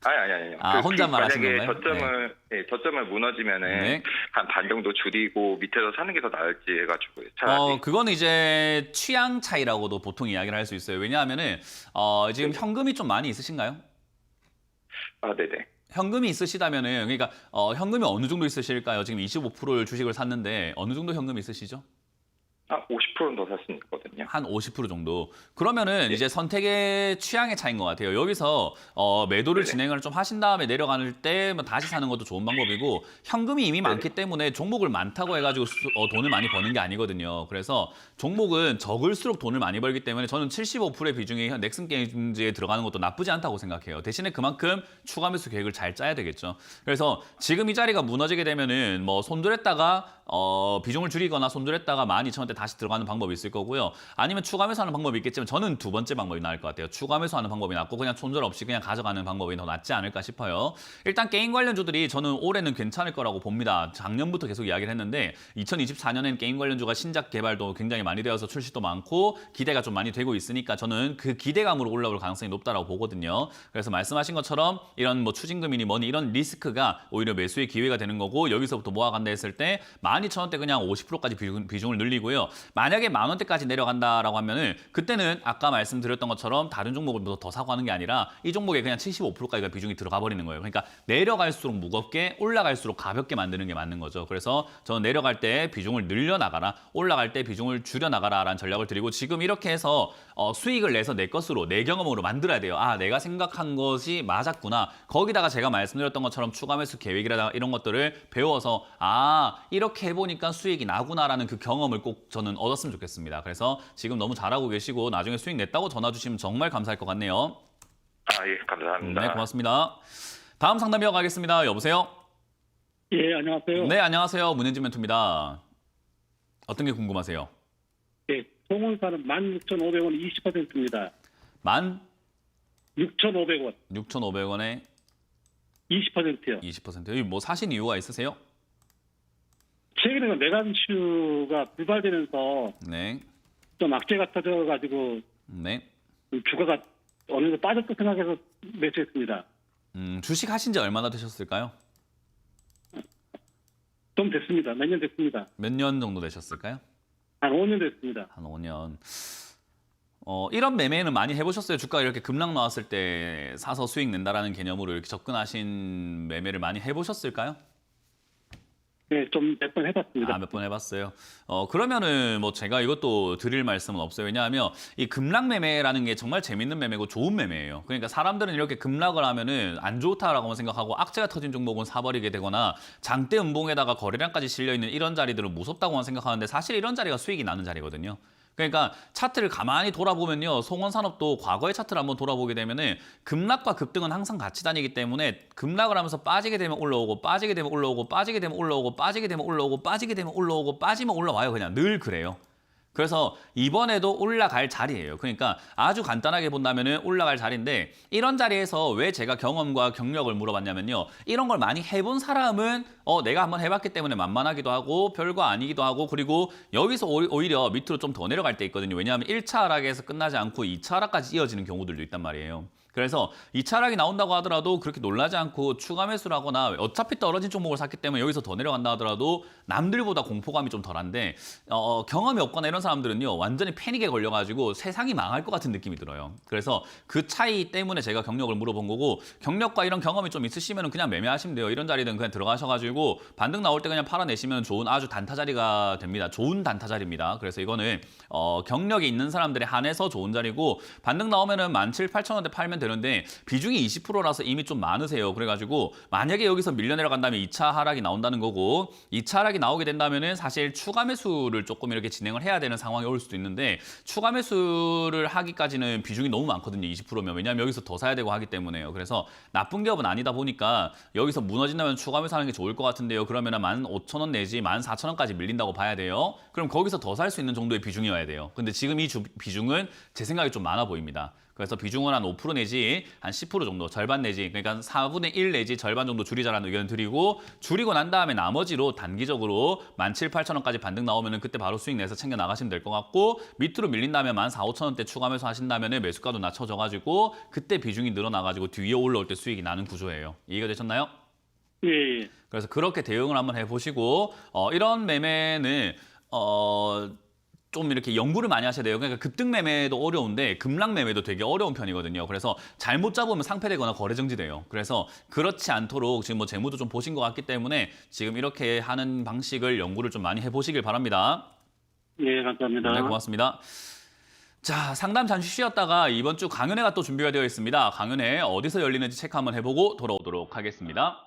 아니요. 혼잣말 하신 만약에 건가요? 저점을 무너지면은 네. 한 반 정도 줄이고 밑에서 사는 게 더 나을지 해가지고 차라리. 그거는 이제 취향 차이라고도 보통 이야기를 할 수 있어요. 왜냐하면은 지금 현금이 좀 많이 있으신가요? 네네. 현금이 있으시다면은 그러니까 현금이 어느 정도 있으실까요? 지금 25%를 주식을 샀는데 어느 정도 현금이 있으시죠? 50%는 더 살 수 있거든요. 한 50% 정도. 그러면은 이제 선택의 취향의 차이인 것 같아요. 여기서 매도를 네네. 진행을 좀 하신 다음에 내려갈 때 뭐 다시 사는 것도 좋은 방법이고 현금이 이미 많기 때문에 종목을 많다고 해가지고 돈을 많이 버는 게 아니거든요. 그래서 종목은 적을수록 돈을 많이 벌기 때문에 저는 75%의 비중이 넥슨 게임즈에 들어가는 것도 나쁘지 않다고 생각해요. 대신에 그만큼 추가 매수 계획을 잘 짜야 되겠죠. 그래서 지금 이 자리가 무너지게 되면은 뭐 손절했다가 비중을 줄이거나 손절했다가 12,000원대 다시 들어가는 방법이 있을 거고요. 아니면 추가 매수하는 방법이 있겠지만 저는 두 번째 방법이 나을 것 같아요. 추가 매수하는 방법이 낫고 그냥 손절 없이 그냥 가져가는 방법이 더 낫지 않을까 싶어요. 일단 게임 관련주들이 저는 올해는 괜찮을 거라고 봅니다. 작년부터 계속 이야기를 했는데 2024년엔 게임 관련주가 신작 개발도 굉장히 많이 되어서 출시도 많고 기대가 좀 많이 되고 있으니까 저는 그 기대감으로 올라올 가능성이 높다라고 보거든요. 그래서 말씀하신 것처럼 이런 뭐 추징금이니 뭐니 이런 리스크가 오히려 매수의 기회가 되는 거고 여기서부터 모아간다 했을 때 12,000원대 그냥 50%까지 비중을 늘리고요. 만약에 10,000원대까지 내려간다라고 하면은 그때는 아까 말씀드렸던 것처럼 다른 종목을 더 사고 하는 게 아니라 이 종목에 그냥 75%까지가 비중이 들어가 버리는 거예요. 그러니까 내려갈수록 무겁게 올라갈수록 가볍게 만드는 게 맞는 거죠. 그래서 저는 내려갈 때 비중을 늘려나가라, 올라갈 때 비중을 줄여나가라라는 전략을 드리고 지금 이렇게 해서 수익을 내서 내 것으로 내 경험으로 만들어야 돼요. 내가 생각한 것이 맞았구나. 거기다가 제가 말씀드렸던 것처럼 추가 매수 계획이라든가 이런 것들을 배워서 이렇게 해보니까 수익이 나구나라는 그 경험을 꼭 저는 얻었으면 좋겠습니다. 그래서 지금 너무 잘하고 계시고 나중에 수익 냈다고 전화 주시면 정말 감사할 것 같네요. 예, 감사합니다. 네, 고맙습니다. 다음 상담 이어가겠습니다. 여보세요? 예, 안녕하세요. 네, 안녕하세요. 문현진 멘토입니다. 어떤 게 궁금하세요? 예, 송원사는 16,500원 20%입니다. 16,500원. 16,500원에 20%요? 20%요. 20%. 뭐 사신 이유가 있으세요? 최근에 메가이슈가 불발되면서 네. 좀 악재가 터져가지고 네. 주가가 어느 정도 빠졌다 생각해서 매수했습니다. 주식 하신 지 얼마나 되셨을까요? 좀 됐습니다. 몇 년 됐습니다. 몇 년 정도 되셨을까요? 한 5년 됐습니다. 한 5년. 이런 매매는 많이 해보셨어요? 주가가 이렇게 급락 나왔을 때 사서 수익 낸다라는 개념으로 이렇게 접근하신 매매를 많이 해보셨을까요? 네, 좀 몇 번 해봤습니다. 몇 번 해봤어요. 그러면은 뭐 제가 이것도 드릴 말씀은 없어요. 왜냐하면 이 급락 매매라는 게 정말 재밌는 매매고 좋은 매매예요. 그러니까 사람들은 이렇게 급락을 하면은 안 좋다라고만 생각하고 악재가 터진 종목은 사버리게 되거나 장대 음봉에다가 거래량까지 실려있는 이런 자리들은 무섭다고만 생각하는데 사실 이런 자리가 수익이 나는 자리거든요. 그러니까 차트를 가만히 돌아보면요. 송원산업도 과거의 차트를 한번 돌아보게 되면은 급락과 급등은 항상 같이 다니기 때문에 급락을 하면서 빠지게 되면 올라오고 빠지게 되면 올라오고 빠지게 되면 올라오고 빠지게 되면 올라오고 빠지게 되면 올라오고 빠지면 올라와요. 그냥 늘 그래요. 그래서 이번에도 올라갈 자리예요. 그러니까 아주 간단하게 본다면은 올라갈 자리인데 이런 자리에서 왜 제가 경험과 경력을 물어봤냐면요. 이런 걸 많이 해본 사람은 내가 한번 해봤기 때문에 만만하기도 하고 별거 아니기도 하고 그리고 여기서 오히려 밑으로 좀 더 내려갈 때 있거든요. 왜냐하면 1차 하락에서 끝나지 않고 2차 하락까지 이어지는 경우들도 있단 말이에요. 그래서 2차 하락이 나온다고 하더라도 그렇게 놀라지 않고 추가 매수를 하거나 어차피 떨어진 종목을 샀기 때문에 여기서 더 내려간다 하더라도 남들보다 공포감이 좀 덜한데 경험이 없거나 이런 사람들은요 완전히 패닉에 걸려가지고 세상이 망할 것 같은 느낌이 들어요. 그래서 그 차이 때문에 제가 경력을 물어본 거고 경력과 이런 경험이 좀 있으시면 그냥 매매하시면 돼요. 이런 자리든 그냥 들어가셔가지고 반등 나올 때 그냥 팔아내시면 좋은 아주 단타 자리가 됩니다. 좋은 단타 자리입니다. 그래서 이거는 경력이 있는 사람들에 한해서 좋은 자리고 반등 나오면은 17,800원대 팔면 되는데 비중이 20%라서 이미 좀 많으세요. 그래가지고 만약에 여기서 밀려 내려간다면 2차 하락이 나온다는 거고 2차 하락이 나오게 된다면은 사실 추가 매수를 조금 이렇게 진행을 해야 되는 상황이 올 수도 있는데 추가 매수를 하기까지는 비중이 너무 많거든요. 20%면. 왜냐하면 여기서 더 사야 되고 하기 때문에요. 그래서 나쁜 기업은 아니다 보니까 여기서 무너진다면 추가 매수하는 게 좋을 것 같은데요. 그러면은 15,000원 내지 14,000원까지 밀린다고 봐야 돼요. 그럼 거기서 더 살 수 있는 정도의 비중이어야 돼요. 근데 지금 이 비중은 제 생각에 좀 많아 보입니다. 그래서 비중은 한 5% 내지 한 10% 정도, 절반 내지, 그러니까 4분의 1 내지 절반 정도 줄이자라는 의견을 드리고 줄이고 난 다음에 나머지로 단기적으로 17,800원까지 반등 나오면은 그때 바로 수익 내서 챙겨 나가시면 될 것 같고 밑으로 밀린다면 14,500원대 추가 매수 하신다면은 매수가도 낮춰져가지고 그때 비중이 늘어나가지고 뒤에 올라올 때 수익이 나는 구조예요. 이해가 되셨나요? 예. 그래서 그렇게 대응을 한번 해보시고 이런 매매는 좀 이렇게 연구를 많이 하셔야 돼요. 그러니까 급등 매매도 어려운데 급락 매매도 되게 어려운 편이거든요. 그래서 잘못 잡으면 상패되거나 거래 정지돼요. 그래서 그렇지 않도록 지금 뭐 재무도 좀 보신 것 같기 때문에 지금 이렇게 하는 방식을 연구를 좀 많이 해보시길 바랍니다. 예, 감사합니다. 네, 고맙습니다. 자, 상담 잠시 쉬었다가 이번 주 강연회가 또 준비가 되어 있습니다. 강연회 어디서 열리는지 체크 한번 해보고 돌아오도록 하겠습니다.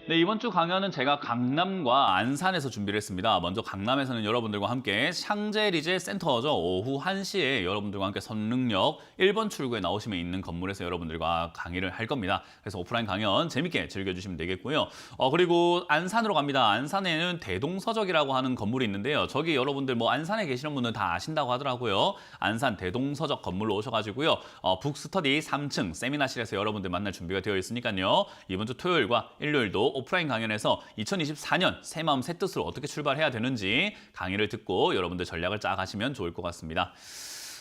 네, 이번 주 강연은 제가 강남과 안산에서 준비를 했습니다. 먼저 강남에서는 여러분들과 함께 샹젤리제 센터죠. 오후 1시에 여러분들과 함께 선릉역 1번 출구에 나오시면 있는 건물에서 여러분들과 강의를 할 겁니다. 그래서 오프라인 강연 재밌게 즐겨주시면 되겠고요. 그리고 안산으로 갑니다. 안산에는 대동서적이라고 하는 건물이 있는데요. 저기 여러분들 뭐 안산에 계시는 분은 다 아신다고 하더라고요. 안산 대동서적 건물로 오셔가지고요. 북스터디 3층 세미나실에서 여러분들 만날 준비가 되어 있으니까요. 이번 주 토요일과 일요일도 오프라인 강연에서 2024년 새 마음 새 뜻으로 어떻게 출발해야 되는지 강의를 듣고 여러분들 전략을 짜가시면 좋을 것 같습니다.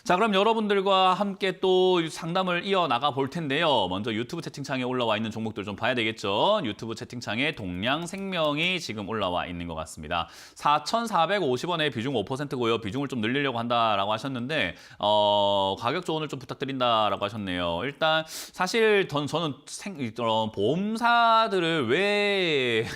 자, 그럼 여러분들과 함께 또 상담을 이어나가 볼 텐데요. 먼저 유튜브 채팅창에 올라와 있는 종목들 좀 봐야 되겠죠. 유튜브 채팅창에 동량생명이 지금 올라와 있는 것 같습니다. 4,450원에 비중 5%고요. 비중을 좀 늘리려고 한다라고 하셨는데 가격 조언을 좀 부탁드린다라고 하셨네요. 일단 사실 저는 보험사들을 왜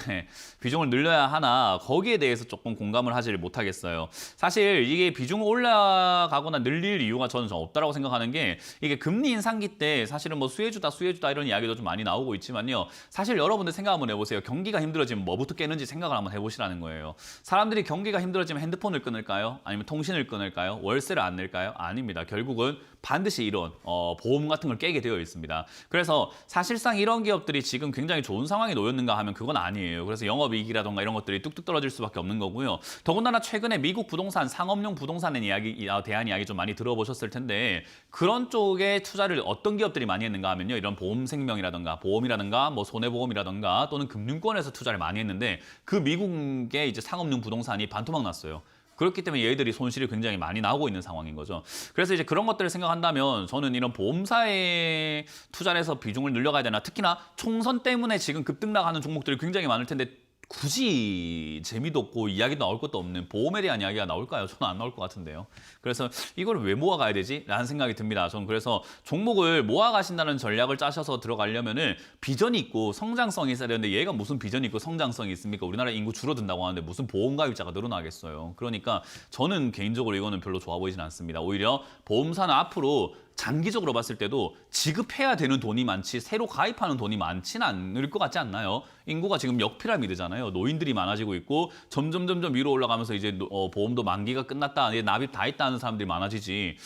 비중을 늘려야 하나 거기에 대해서 조금 공감을 하지를 못하겠어요. 사실 이게 비중을 올라가거나 늘릴 이유가 저는 좀 없다라고 생각하는 게 이게 금리 인상기 때 사실은 뭐 수혜주다 이런 이야기도 좀 많이 나오고 있지만요. 사실 여러분들 생각 한번 해보세요. 경기가 힘들어지면 뭐부터 깨는지 생각을 한번 해보시라는 거예요. 사람들이 경기가 힘들어지면 핸드폰을 끊을까요? 아니면 통신을 끊을까요? 월세를 안 낼까요? 아닙니다. 결국은 반드시 이런 보험 같은 걸 깨게 되어 있습니다. 그래서 사실상 이런 기업들이 지금 굉장히 좋은 상황에 놓였는가 하면 그건 아니에요. 그래서 영업이익이라던가 이런 것들이 뚝뚝 떨어질 수밖에 없는 거고요. 더군다나 최근에 미국 부동산, 상업용 부동산에 대한 이야기 좀 많이 들어보셨을 텐데 그런 쪽에 투자를 어떤 기업들이 많이 했는가 하면요. 이런 보험생명이라던가 보험이라던가 뭐 손해보험이라던가 또는 금융권에서 투자를 많이 했는데 그 미국의 이제 상업용 부동산이 반토막 났어요. 그렇기 때문에 얘들이 손실이 굉장히 많이 나오고 있는 상황인 거죠. 그래서 이제 그런 것들을 생각한다면 저는 이런 보험사에 투자를 해서 비중을 늘려가야 되나, 특히나 총선 때문에 지금 급등락하는 종목들이 굉장히 많을 텐데 굳이 재미도 없고 이야기도 나올 것도 없는 보험에 대한 이야기가 나올까요? 저는 안 나올 것 같은데요. 그래서 이걸 왜 모아가야 되지? 라는 생각이 듭니다. 저는 그래서 종목을 모아가신다는 전략을 짜셔서 들어가려면은 비전이 있고 성장성이 있어야 되는데 얘가 무슨 비전이 있고 성장성이 있습니까? 우리나라 인구 줄어든다고 하는데 무슨 보험 가입자가 늘어나겠어요. 그러니까 저는 개인적으로 이거는 별로 좋아 보이진 않습니다. 오히려 보험사는 앞으로 장기적으로 봤을 때도 지급해야 되는 돈이 많지 새로 가입하는 돈이 많지는 않을 것 같지 않나요? 인구가 지금 역피라미드잖아요. 노인들이 많아지고 있고 점점 위로 올라가면서 이제 보험도 만기가 끝났다, 이제 납입 다 했다 하는 사람들이 많아지지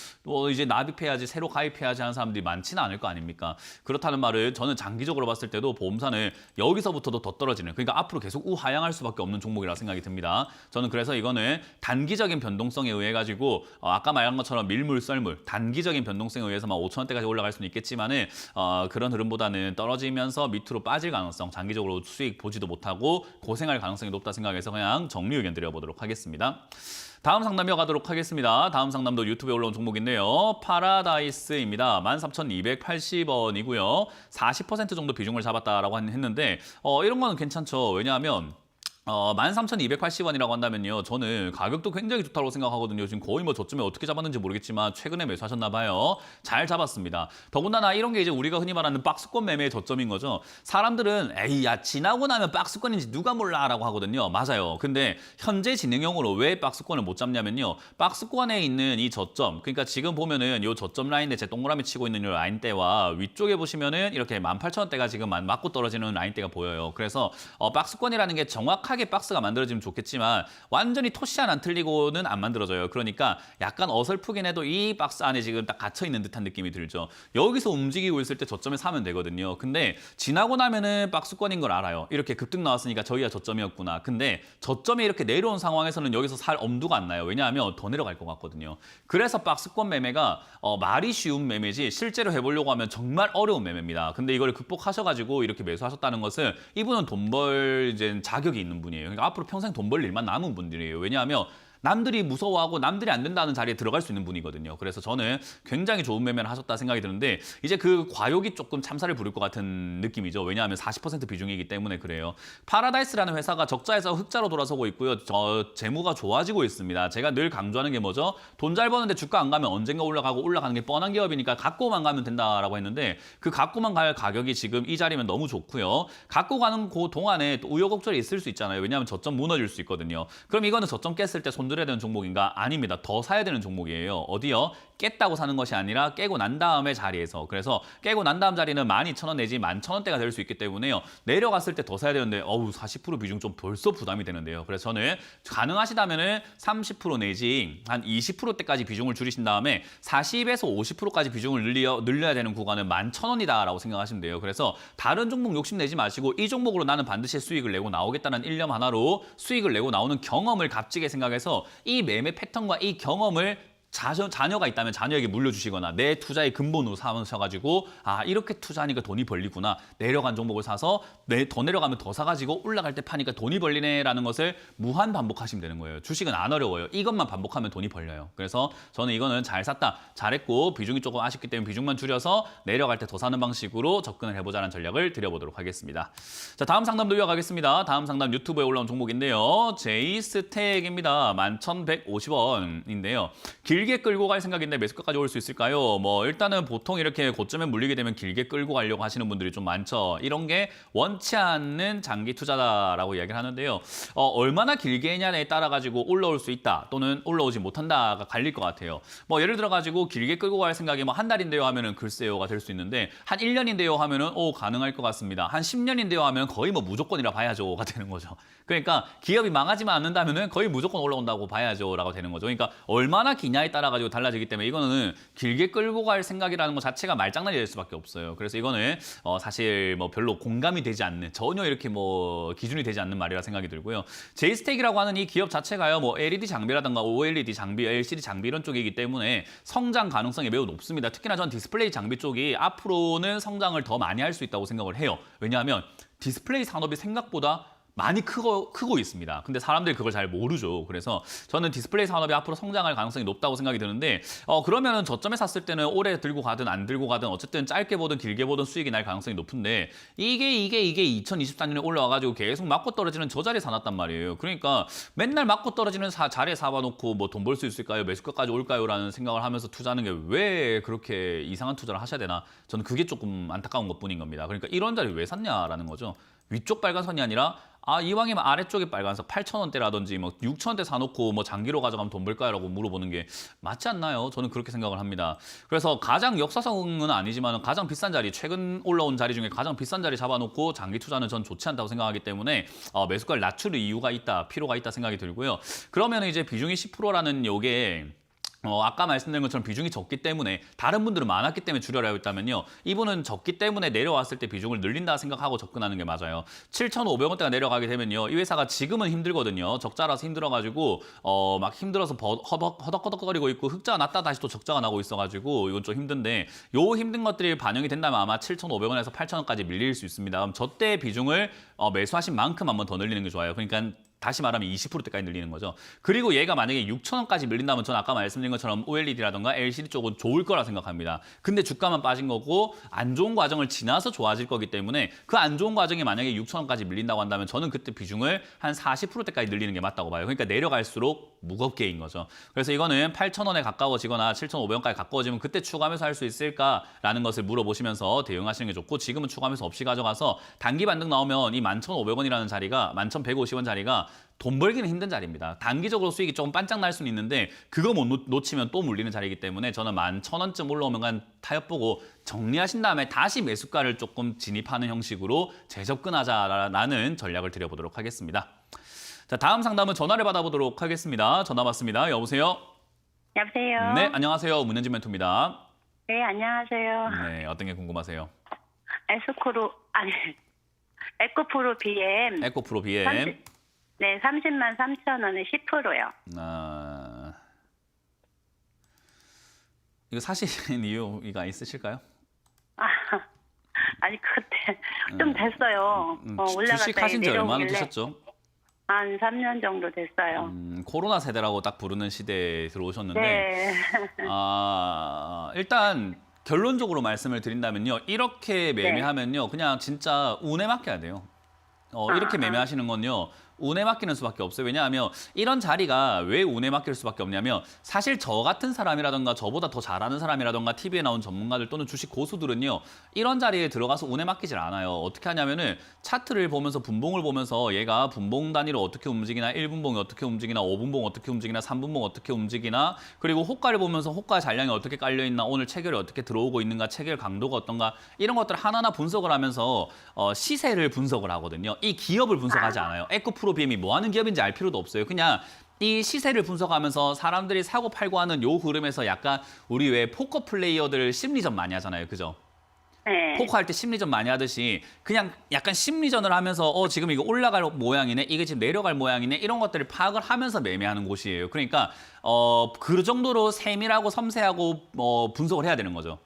이제 납입해야지 새로 가입해야지 하는 사람들이 많지는 않을 거 아닙니까? 그렇다는 말은 저는 장기적으로 봤을 때도 보험사는 여기서부터도 더 떨어지는, 그러니까 앞으로 계속 우하향할 수밖에 없는 종목이라 생각이 듭니다. 저는 그래서 이거는 단기적인 변동성에 의해 가지고 아까 말한 것처럼 밀물 썰물 단기적인 변동성에 의해서 막 5,000원대까지 올라갈 수는 있겠지만은 그런 흐름보다는 떨어지면서 밑으로 빠질 가능성, 장기적으로 수익 보지도 못하고 고생할 가능성이 높다 생각해서 그냥 정리 의견 드려보도록 하겠습니다. 다음 상담 이어가도록 하겠습니다. 다음 상담도 유튜브에 올라온 종목인데요. 파라다이스입니다. 13,280원이고요. 40% 정도 비중을 잡았다라고 했는데 이런 거는 괜찮죠. 왜냐하면 13,280원이라고 한다면요. 저는 가격도 굉장히 좋다고 생각하거든요. 지금 거의 뭐 저쯤에 어떻게 잡았는지 모르겠지만 최근에 매수하셨나 봐요. 잘 잡았습니다. 더군다나 이런 게 이제 우리가 흔히 말하는 박스권 매매의 저점인 거죠. 사람들은 에이 야 지나고 나면 박스권인지 누가 몰라 라고 하거든요. 맞아요. 근데 현재 진행형으로 왜 박스권을 못 잡냐면요. 박스권에 있는 이 저점, 그러니까 지금 보면은 이 저점 라인대 제 동그라미 치고 있는 이 라인대와 위쪽에 보시면은 이렇게 18,000원대가 지금 맞고 떨어지는 라인대가 보여요. 그래서 박스권이라는 게 정확하게 박스가 만들어지면 좋겠지만 완전히 토시 하나 안 틀리고는 안 만들어져요. 그러니까 약간 어설프긴 해도 이 박스 안에 지금 딱 갇혀있는 듯한 느낌이 들죠. 여기서 움직이고 있을 때 저점에 사면 되거든요. 근데 지나고 나면은 박스권인 걸 알아요. 이렇게 급등 나왔으니까 저희가 저점이었구나. 근데 저점이 이렇게 내려온 상황에서는 여기서 살 엄두가 안 나요. 왜냐하면 더 내려갈 것 같거든요. 그래서 박스권 매매가 말이 쉬운 매매지 실제로 해보려고 하면 정말 어려운 매매입니다. 근데 이걸 극복하셔가지고 이렇게 매수하셨다는 것은 이분은 돈 벌 이제 자격이 있는 분이에요. 그러니까 앞으로 평생 돈 벌 일만 남은 분들이에요. 왜냐하면 남들이 무서워하고 남들이 안 된다는 자리에 들어갈 수 있는 분이거든요. 그래서 저는 굉장히 좋은 매매를 하셨다 생각이 드는데 이제 그 과욕이 조금 참사를 부릴 것 같은 느낌이죠. 왜냐하면 40% 비중이기 때문에 그래요. 파라다이스라는 회사가 적자에서 흑자로 돌아서고 있고요. 재무가 좋아지고 있습니다. 제가 늘 강조하는 게 뭐죠? 돈 잘 버는데 주가 안 가면 언젠가 올라가고 올라가는 게 뻔한 기업이니까 갖고만 가면 된다라고 했는데 그 갖고만 갈 가격이 지금 이 자리면 너무 좋고요. 갖고 가는 그 동안에 또 우여곡절이 있을 수 있잖아요. 왜냐하면 저점 무너질 수 있거든요. 그럼 이거는 저점 깼을 때 손들어야 되는 종목인가? 아닙니다. 더 사야 되는 종목이에요. 어디요? 깼다고 사는 것이 아니라 깨고 난 다음에 자리에서. 그래서 깨고 난 다음 자리는 12,000원 내지 11,000원대가 될 수 있기 때문에요. 내려갔을 때 더 사야 되는데 40% 비중 좀 벌써 부담이 되는데요. 그래서 저는 가능하시다면은 30% 내지 한 20%대까지 비중을 줄이신 다음에 40에서 50%까지 비중을 늘려야 되는 구간은 11,000원이다라고 생각하시면 돼요. 그래서 다른 종목 욕심내지 마시고 이 종목으로 나는 반드시 수익을 내고 나오겠다는 일념 하나로 수익을 내고 나오는 경험을 값지게 생각해서 이 매매 패턴과 이 경험을 자녀가 있다면 자녀에게 물려주시거나 내 투자의 근본으로 삼으셔가지고 이렇게 투자하니까 돈이 벌리구나. 내려간 종목을 사서 더 내려가면 더 사가지고 올라갈 때 파니까 돈이 벌리네라는 것을 무한 반복하시면 되는 거예요. 주식은 안 어려워요. 이것만 반복하면 돈이 벌려요. 그래서 저는 이거는 잘 샀다, 잘했고 비중이 조금 아쉽기 때문에 비중만 줄여서 내려갈 때 더 사는 방식으로 접근을 해보자는 전략을 드려보도록 하겠습니다. 자, 다음 상담도 이어가겠습니다. 다음 상담 유튜브에 올라온 종목인데요. 제이스텍입니다. 11,150원인데요. 길게 길게 끌고 갈 생각인데 매수가까지 올 수 있을까요? 뭐 일단은 보통 이렇게 고점에 물리게 되면 길게 끌고 가려고 하시는 분들이 좀 많죠. 이런 게 원치 않는 장기 투자다라고 이야기를 하는데요. 얼마나 길게 했냐에 따라 가지고 올라올 수 있다 또는 올라오지 못한다가 갈릴 것 같아요. 뭐 예를 들어 가지고 길게 끌고 갈 생각이 뭐 한 달인데요 하면은 글쎄요가 될 수 있는데 한 1년인데요 하면은 가능할 것 같습니다. 한 10년인데요 하면 거의 뭐 무조건이라 봐야죠가 되는 거죠. 그러니까 기업이 망하지만 않는다면은 거의 무조건 올라온다고 봐야죠라고 되는 거죠. 그러니까 얼마나 기냐에 따라 가지고 달라지기 때문에 이거는 길게 끌고 갈 생각이라는 것 자체가 말장난이 될 수밖에 없어요. 그래서 이거는 사실 뭐 별로 공감이 되지 않는 전혀 이렇게 뭐 기준이 되지 않는 말이라 생각이 들고요. 제이스텍이라고 하는 이 기업 자체가요, 뭐 LED 장비라든가 OLED 장비, LCD 장비 이런 쪽이기 때문에 성장 가능성이 매우 높습니다. 특히나 전 디스플레이 장비 쪽이 앞으로는 성장을 더 많이 할 수 있다고 생각을 해요. 왜냐하면 디스플레이 산업이 생각보다 많이 크고 있습니다. 근데 사람들이 그걸 잘 모르죠. 그래서 저는 디스플레이 산업이 앞으로 성장할 가능성이 높다고 생각이 드는데 그러면은 저점에 샀을 때는 오래 들고 가든 안 들고 가든 어쨌든 짧게 보든 길게 보든 수익이 날 가능성이 높은데 이게 2024년에 올라와가지고 계속 맞고 떨어지는 저 자리에 사놨단 말이에요. 그러니까 맨날 맞고 떨어지는 자리에 사봐놓고 뭐 돈 벌 수 있을까요? 매수가까지 올까요? 라는 생각을 하면서 투자하는 게 왜 그렇게 이상한 투자를 하셔야 되나? 저는 그게 조금 안타까운 것뿐인 겁니다. 그러니까 이런 자리 왜 샀냐라는 거죠. 위쪽 빨간선이 아니라 이왕이면 아래쪽에 빨간색 8,000원대라든지 뭐 6,000원대 사놓고 뭐 장기로 가져가면 돈 벌까요라고 물어보는 게 맞지 않나요? 저는 그렇게 생각을 합니다. 그래서 가장 역사성은 아니지만 가장 비싼 자리, 최근 올라온 자리 중에 가장 비싼 자리 잡아놓고 장기 투자는 전 좋지 않다고 생각하기 때문에 매수가를 낮출 이유가 있다, 필요가 있다 생각이 들고요. 그러면 이제 비중이 10%라는 요게 아까 말씀드린 것처럼 비중이 적기 때문에 다른 분들은 많았기 때문에 줄여라 했다면요. 이분은 적기 때문에 내려왔을 때 비중을 늘린다 생각하고 접근하는 게 맞아요. 7,500원대가 내려가게 되면요. 이 회사가 지금은 힘들거든요. 적자라서 힘들어가지고 막 힘들어서 허덕허덕거리고 있고 흑자가 났다 다시 또 적자가 나고 있어가지고 이건 좀 힘든데 요 힘든 것들이 반영이 된다면 아마 7,500원에서 8,000원까지 밀릴 수 있습니다. 그럼 저때 비중을 매수하신 만큼 한번 더 늘리는 게 좋아요. 그러니까 다시 말하면 20%대까지 늘리는 거죠. 그리고 얘가 만약에 6,000원까지 밀린다면 저는 아까 말씀드린 것처럼 OLED라든가 LCD 쪽은 좋을 거라 생각합니다. 근데 주가만 빠진 거고 안 좋은 과정을 지나서 좋아질 거기 때문에 그 안 좋은 과정이 만약에 6,000원까지 밀린다고 한다면 저는 그때 비중을 한 40%대까지 늘리는 게 맞다고 봐요. 그러니까 내려갈수록 무겁게인 거죠. 그래서 이거는 8,000원에 가까워지거나 7,500원까지 가까워지면 그때 추가 매수 할 수 있을까라는 것을 물어보시면서 대응하시는 게 좋고 지금은 추가 매수 없이 가져가서 단기 반등 나오면 이 11,500원이라는 자리가 11,150원 자리가 돈 벌기는 힘든 자리입니다. 단기적으로 수익이 좀 반짝 날 수는 있는데 그거 못 놓치면 또 물리는 자리이기 때문에 저는 11,000원쯤 올라오면 타협 보고 정리하신 다음에 다시 매수가를 조금 진입하는 형식으로 재접근하자라는 전략을 드려보도록 하겠습니다. 자, 다음 상담은 전화를 받아보도록 하겠습니다. 전화 받습니다. 여보세요? 여보세요. 네, 안녕하세요. 문현진 멘토입니다. 네, 안녕하세요. 네, 어떤 게 궁금하세요? 에코프로 BM. 에코프로 BM. 네, 30만 3천 원에 10%요. 이거 사시는 이유가 있으실까요? 아니 그때 좀 됐어요. 올라갔다 주식 하신 지 얼마나 내려오길래 되셨죠? 한 3년 정도 됐어요. 코로나 세대라고 딱 부르는 시대에 들어오셨는데 네. 일단 결론적으로 말씀을 드린다면요. 이렇게 매매하면요. 그냥 진짜 운에 맡겨야 돼요. 이렇게 매매하시는 건요. 운에 맡기는 수밖에 없어요. 왜냐하면 이런 자리가 왜 운에 맡길 수밖에 없냐면 사실 저 같은 사람이라던가 저보다 더 잘하는 사람이라던가 TV에 나온 전문가들 또는 주식 고수들은요. 이런 자리에 들어가서 운에 맡기질 않아요. 어떻게 하냐면은 차트를 보면서 분봉을 보면서 얘가 분봉 단위로 어떻게 움직이나 1분봉이 어떻게 움직이나 5분봉 어떻게 움직이나 3분봉 어떻게 움직이나 그리고 호가를 보면서 호가 잔량이 어떻게 깔려있나 오늘 체결이 어떻게 들어오고 있는가 체결 강도가 어떤가 이런 것들 하나하나 분석을 하면서 시세를 분석을 하거든요. 이 기업을 분석하지 않아요. 에코프로 BM이 뭐 하는 기업인지 알 필요도 없어요. 그냥 이 시세를 분석하면서 사람들이 사고 팔고 하는 요 흐름에서 약간 우리 왜 포커 플레이어들 심리전 많이 하잖아요. 그죠? 네. 포커할 때 심리전 많이 하듯이 그냥 약간 심리전을 하면서 지금 이거 올라갈 모양이네, 이게 지금 내려갈 모양이네 이런 것들을 파악을 하면서 매매하는 곳이에요. 그러니까 그 정도로 세밀하고 섬세하고 분석을 해야 되는 거죠.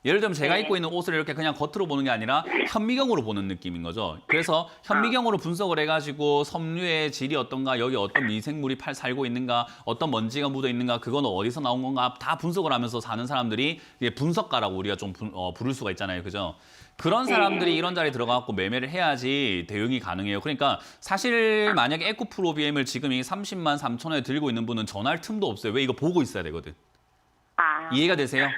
예를 들면 제가 입고 있는 옷을 이렇게 그냥 겉으로 보는 게 아니라 현미경으로 보는 느낌인 거죠. 그래서 현미경으로 분석을 해가지고 섬유의 질이 어떤가, 여기 어떤 미생물이 살고 있는가, 어떤 먼지가 묻어 있는가, 그건 어디서 나온 건가 다 분석을 하면서 사는 사람들이 이게 분석가라고 우리가 좀 부를 수가 있잖아요. 그죠? 그런 사람들이 이런 자리에 들어가고 매매를 해야지 대응이 가능해요. 그러니까 사실 만약에 에코프로 BM을 지금 이 30만 3천 원에 들고 있는 분은 전화할 틈도 없어요. 왜 이거 보고 있어야 되거든. 이해가 되세요?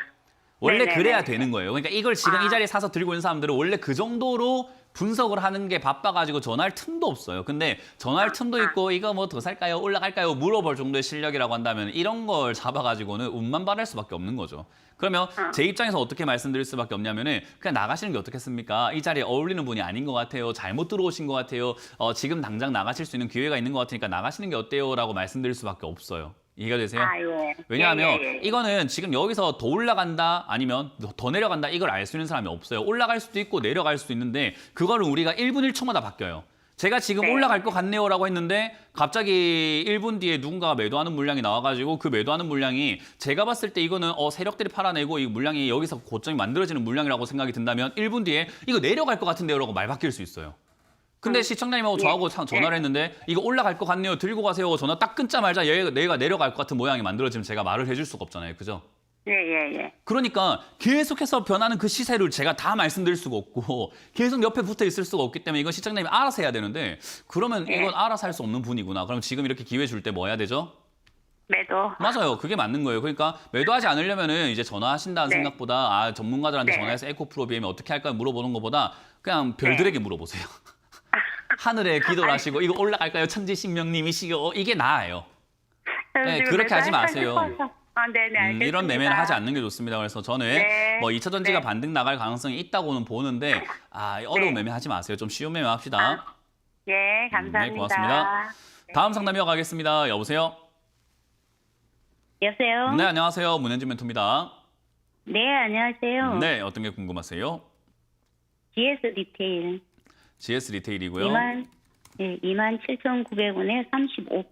원래 네네네. 그래야 되는 거예요. 그러니까 이걸 지금 이 자리에 사서 들고 있는 사람들은 원래 그 정도로 분석을 하는 게 바빠가지고 전화할 틈도 없어요. 근데 전화할 틈도 있고 이거 뭐 더 살까요? 올라갈까요? 물어볼 정도의 실력이라고 한다면 이런 걸 잡아가지고는 운만 바랄 수밖에 없는 거죠. 그러면 제 입장에서 어떻게 말씀드릴 수밖에 없냐면은 그냥 나가시는 게 어떻겠습니까? 이 자리에 어울리는 분이 아닌 것 같아요. 잘못 들어오신 것 같아요. 지금 당장 나가실 수 있는 기회가 있는 것 같으니까 나가시는 게 어때요? 라고 말씀드릴 수밖에 없어요. 이해가 되세요? 예. 왜냐하면 예. 이거는 지금 여기서 더 올라간다 아니면 더 내려간다 이걸 알 수 있는 사람이 없어요. 올라갈 수도 있고 내려갈 수도 있는데 그거를 우리가 1분 1초마다 바뀌어요. 제가 지금 네. 올라갈 것 같네요라고 했는데 갑자기 1분 뒤에 누군가가 매도하는 물량이 나와가지고 그 매도하는 물량이 제가 봤을 때 이거는 세력들이 팔아내고 이 물량이 여기서 고점이 만들어지는 물량이라고 생각이 든다면 1분 뒤에 이거 내려갈 것 같은데요라고 말 바뀔 수 있어요. 근데 시청자님하고 저하고 전화를 했는데 이거 올라갈 것 같네요. 들고 가세요. 전화 딱 끊자마자 얘가 내려갈 것 같은 모양이 만들어지면 제가 말을 해줄 수가 없잖아요. 그죠? 예. 그러니까 계속해서 변하는 그 시세를 제가 다 말씀드릴 수가 없고 계속 옆에 붙어 있을 수가 없기 때문에 이건 시청자님이 알아서 해야 되는데 그러면 이건 알아서 할 수 없는 분이구나. 그럼 지금 이렇게 기회 줄 때 뭐 해야 되죠? 매도. 맞아요. 그게 맞는 거예요. 그러니까 매도하지 않으려면은 이제 전화하신다는 네. 생각보다 전문가들한테 네. 전화해서 에코프로 BM이 어떻게 할까 물어보는 것보다 그냥 별들에게 물어보세요. 하늘에 기도를 하시고 이거 올라갈까요? 천지신명님이시고 이게 나아요. 네, 그렇게 하지 마세요. 네네, 알겠습니다. 이런 매매는 하지 않는 게 좋습니다. 그래서 저는 네. 뭐 2차 전지가 네. 반등 나갈 가능성이 있다고는 보는데 어려운 매매 하지 마세요. 좀 쉬운 매매 합시다. 예, 감사합니다. 네, 고맙습니다. 다음 상담 이어가겠습니다. 여보세요? 여보세요? 네, 안녕하세요. 문현진 멘토입니다. 네, 안녕하세요. 네, 어떤 게 궁금하세요? GS 리테일. GS 리테일이고요. 27,900원에 35%.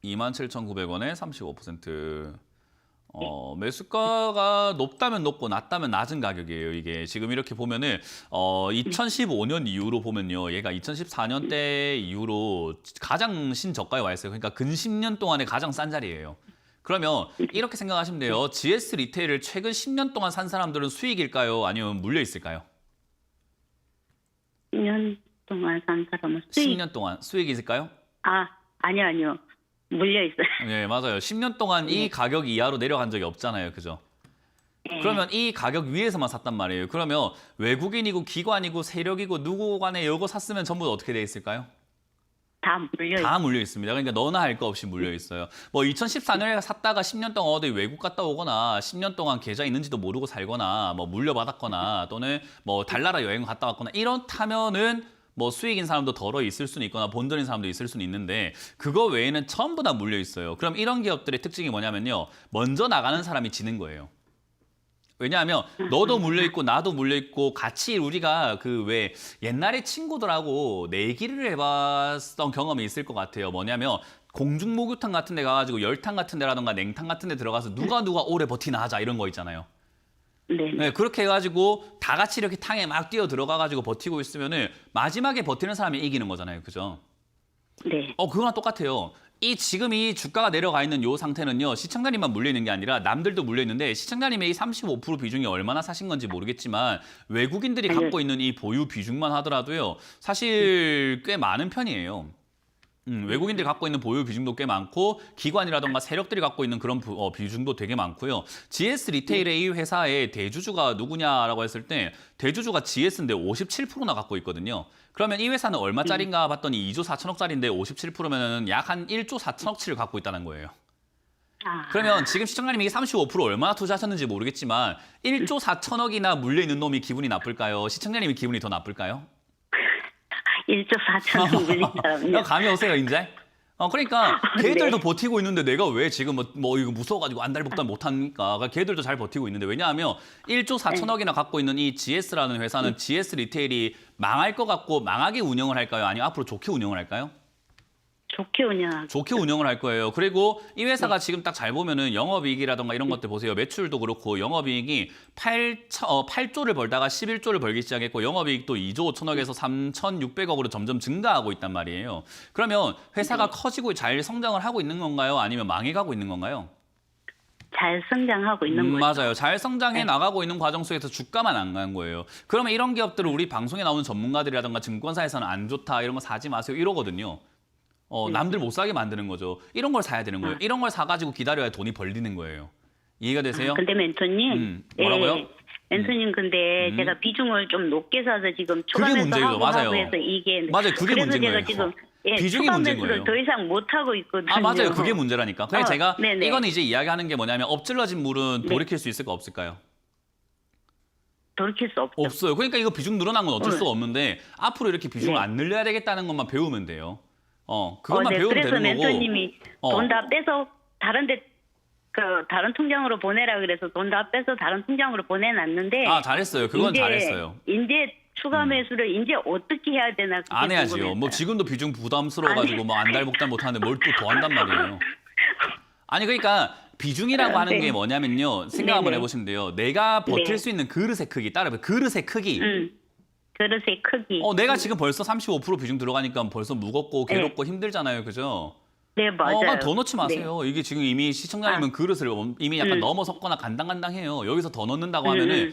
27,900원에 35%. 매수가가 높다면 높고 낮다면 낮은 가격이에요. 이게 지금 이렇게 보면은 2015년 이후로 보면요. 얘가 2014년대 이후로 가장 신저가에 와 있어요. 그러니까 근 10년 동안에 가장 싼 자리예요. 그러면 이렇게 생각하시면 돼요. GS 리테일을 최근 10년 동안 산 사람들은 수익일까요? 아니면 물려 있을까요? 10년 동안 산 사람은 수익. 10년 동안 수익이 있을까요? 아니요. 물려 있어요. 네, 맞아요. 10년 동안 이 가격 이하로 내려간 적이 없잖아요. 그죠? 그러면 이 가격 위에서만 샀단 말이에요. 그러면 외국인이고 기관이고 세력이고 누구 간에 이거 샀으면 전부 어떻게 돼 있을까요? 다 물려 있어요. 다 물려 있습니다. 그러니까 너나 할 거 없이 물려 있어요. 뭐 2014년에 샀다가 10년 동안 어디 외국 갔다 오거나 10년 동안 계좌 있는지도 모르고 살거나 뭐 물려받았거나 또는 뭐 달나라 여행 갔다 왔거나 이렇다면은 뭐 수익인 사람도 덜어 있을 수는 있거나 본전인 사람도 있을 수는 있는데 그거 외에는 전부 다 물려 있어요. 그럼 이런 기업들의 특징이 뭐냐면요. 먼저 나가는 사람이 지는 거예요. 왜냐하면 너도 물려있고 나도 물려있고 같이 우리가 그 왜 옛날에 친구들하고 내기를 해봤던 경험이 있을 것 같아요. 뭐냐면 공중목욕탕 같은 데 가가지고 열탕 같은 데라던가 냉탕 같은 데 들어가서 누가 오래 버티나 하자 이런 거 있잖아요. 네, 그렇게 해가지고 다 같이 이렇게 탕에 막 뛰어 들어가가지고 버티고 있으면은 마지막에 버티는 사람이 이기는 거잖아요. 그죠? 네. 그거랑 똑같아요. 지금 이 주가가 내려가 있는 요 상태는요. 시청자님만 물려있는 게 아니라 남들도 물려있는데 시청자님의 이 35% 비중이 얼마나 사신 건지 모르겠지만 외국인들이 갖고 있는 이 보유 비중만 하더라도요. 사실 꽤 많은 편이에요. 외국인들이 갖고 있는 보유 비중도 꽤 많고 기관이라던가 세력들이 갖고 있는 그런 비중도 되게 많고요. GS 리테일의 이 회사의 대주주가 누구냐라고 했을 때 대주주가 GS인데 57%나 갖고 있거든요. 그러면 이 회사는 얼마짜리인가 봤더니 2조 4천억짜리인데 57%면은 약 한 1조 4천억치를 갖고 있다는 거예요. 그러면 지금 시청자님이 35% 얼마나 투자하셨는지 모르겠지만 1조 4천억이나 물려있는 놈이 기분이 나쁠까요? 시청자님이 기분이 더 나쁠까요? 1조 4천억 물린 사람이요. 감이 오세요, 이제? 그러니까 걔들도 네. 버티고 있는데 내가 왜 지금 뭐 이거 무서워가지고 안달복달 못하니까 그러니까 걔들도 잘 버티고 있는데 왜냐하면 1조 4천억이나 갖고 있는 이 GS라는 회사는 GS 리테일이 망할 것 같고 망하게 운영을 할까요? 아니면 앞으로 좋게 운영을 할까요? 좋게 운영하고. 좋게 운영을 할 거예요. 그리고 이 회사가 지금 딱 잘 보면은 영업이익이라던가 이런 것들 보세요. 매출도 그렇고 영업이익이 8조를 벌다가 11조를 벌기 시작했고 영업이익도 2조 5천억에서 3,600억으로 점점 증가하고 있단 말이에요. 그러면 회사가 커지고 잘 성장을 하고 있는 건가요? 아니면 망해가고 있는 건가요? 잘 성장하고 있는 거죠. 맞아요. 잘 성장해 나가고 있는 과정 속에서 주가만 안 간 거예요. 그러면 이런 기업들을 우리 방송에 나오는 전문가들이라던가 증권사에서는 안 좋다, 이런 거 사지 마세요 이러거든요. 남들 못 사게 만드는 거죠. 이런 걸 사야 되는 거예요. 이런 걸 사가지고 기다려야 돈이 벌리는 거예요. 이해가 되세요? 근데 멘토님. 뭐라고요? 예. 멘토님 근데 제가 비중을 좀 높게 사서 지금 추가 그게 매수 문제죠. 맞아요. 하고 해서 이게 맞아요. 그게 그래서 문제인 제가 거예요. 지금 비중이 추가 문제인 매수를 거예요. 더 이상 못 하고 있거든요. 아, 맞아요. 그게 문제라니까. 그냥 제가 네네. 이거는 이제 이야기하는 게 뭐냐면 엎질러진 물은 돌이킬 수 있을까 없을까요? 돌이킬 수 없죠. 없어요. 그러니까 이거 비중 늘어난 건 어쩔 수가 없는데 앞으로 이렇게 비중을 네. 안 늘려야 되겠다는 것만 배우면 돼요. 그것만 배우면 그래서 되는 거고. 멘토님이 돈 다 빼서 다른 통장으로 보내라 그래서 돈 다 빼서 다른 통장으로 보내놨는데. 아, 잘했어요. 그건 잘했어요. 이제 추가 매수를 이제 어떻게 해야 되나. 그게 안 해야지요. 궁금했어요. 뭐 지금도 비중 부담스러워가지고 뭐 안달 복달 못하는데 뭘 또 더 한단 말이에요. 아니 그러니까 비중이라고 하는 게 뭐냐면요. 생각 한번 네네. 해보시면 돼요. 내가 버틸 네. 수 있는 그릇의 크기 따라서 그릇의 크기. 그릇의 크기. 내가 지금 벌써 35% 비중 들어가니까 벌써 무겁고 괴롭고 힘들잖아요. 그죠? 네, 맞아요. 그냥 더 넣지 마세요. 이게 지금 이미 시청자님은 그릇을 이미 약간 넘어섰거나 간당간당해요. 여기서 더 넣는다고 하면은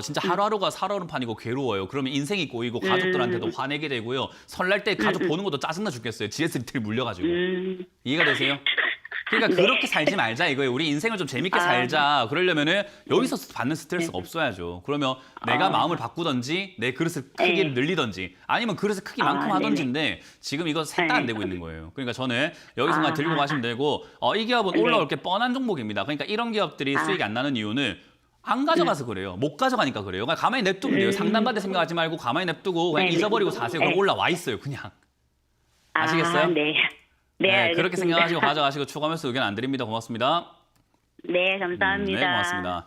진짜 하루하루가 살얼음판이고 괴로워요. 그러면 인생이 꼬이고 가족들한테도 화내게 되고요. 설날 때 가족 보는 것도 짜증나 죽겠어요. GS 리테일 물려가지고. 이해가 되세요? 그러니까 그렇게 살지 말자 이거예요. 우리 인생을 좀 재밌게 살자. 그러려면은 여기서 받는 스트레스가 없어야죠. 그러면 내가 마음을 바꾸든지 내 그릇을 크기를 늘리든지 아니면 그릇의 크기만큼 하든지인데 지금 이거 셋 다 안 되고 있는 거예요. 그러니까 저는 여기서만 들고 가시면 되고 이 기업은 올라올 게 뻔한 종목입니다. 그러니까 이런 기업들이 수익이 안 나는 이유는 안 가져가서 그래요. 못 가져가니까 그래요. 그냥 가만히 냅두면 돼요. 상담받을 생각하지 말고 가만히 냅두고 그냥 잊어버리고 사세요. 그럼 올라와 있어요. 그냥. 아시겠어요? 네. 네, 그렇게 알겠습니다. 생각하시고 가져가시고 추가 매수 의견 안 드립니다. 고맙습니다. 네, 감사합니다. 네, 고맙습니다.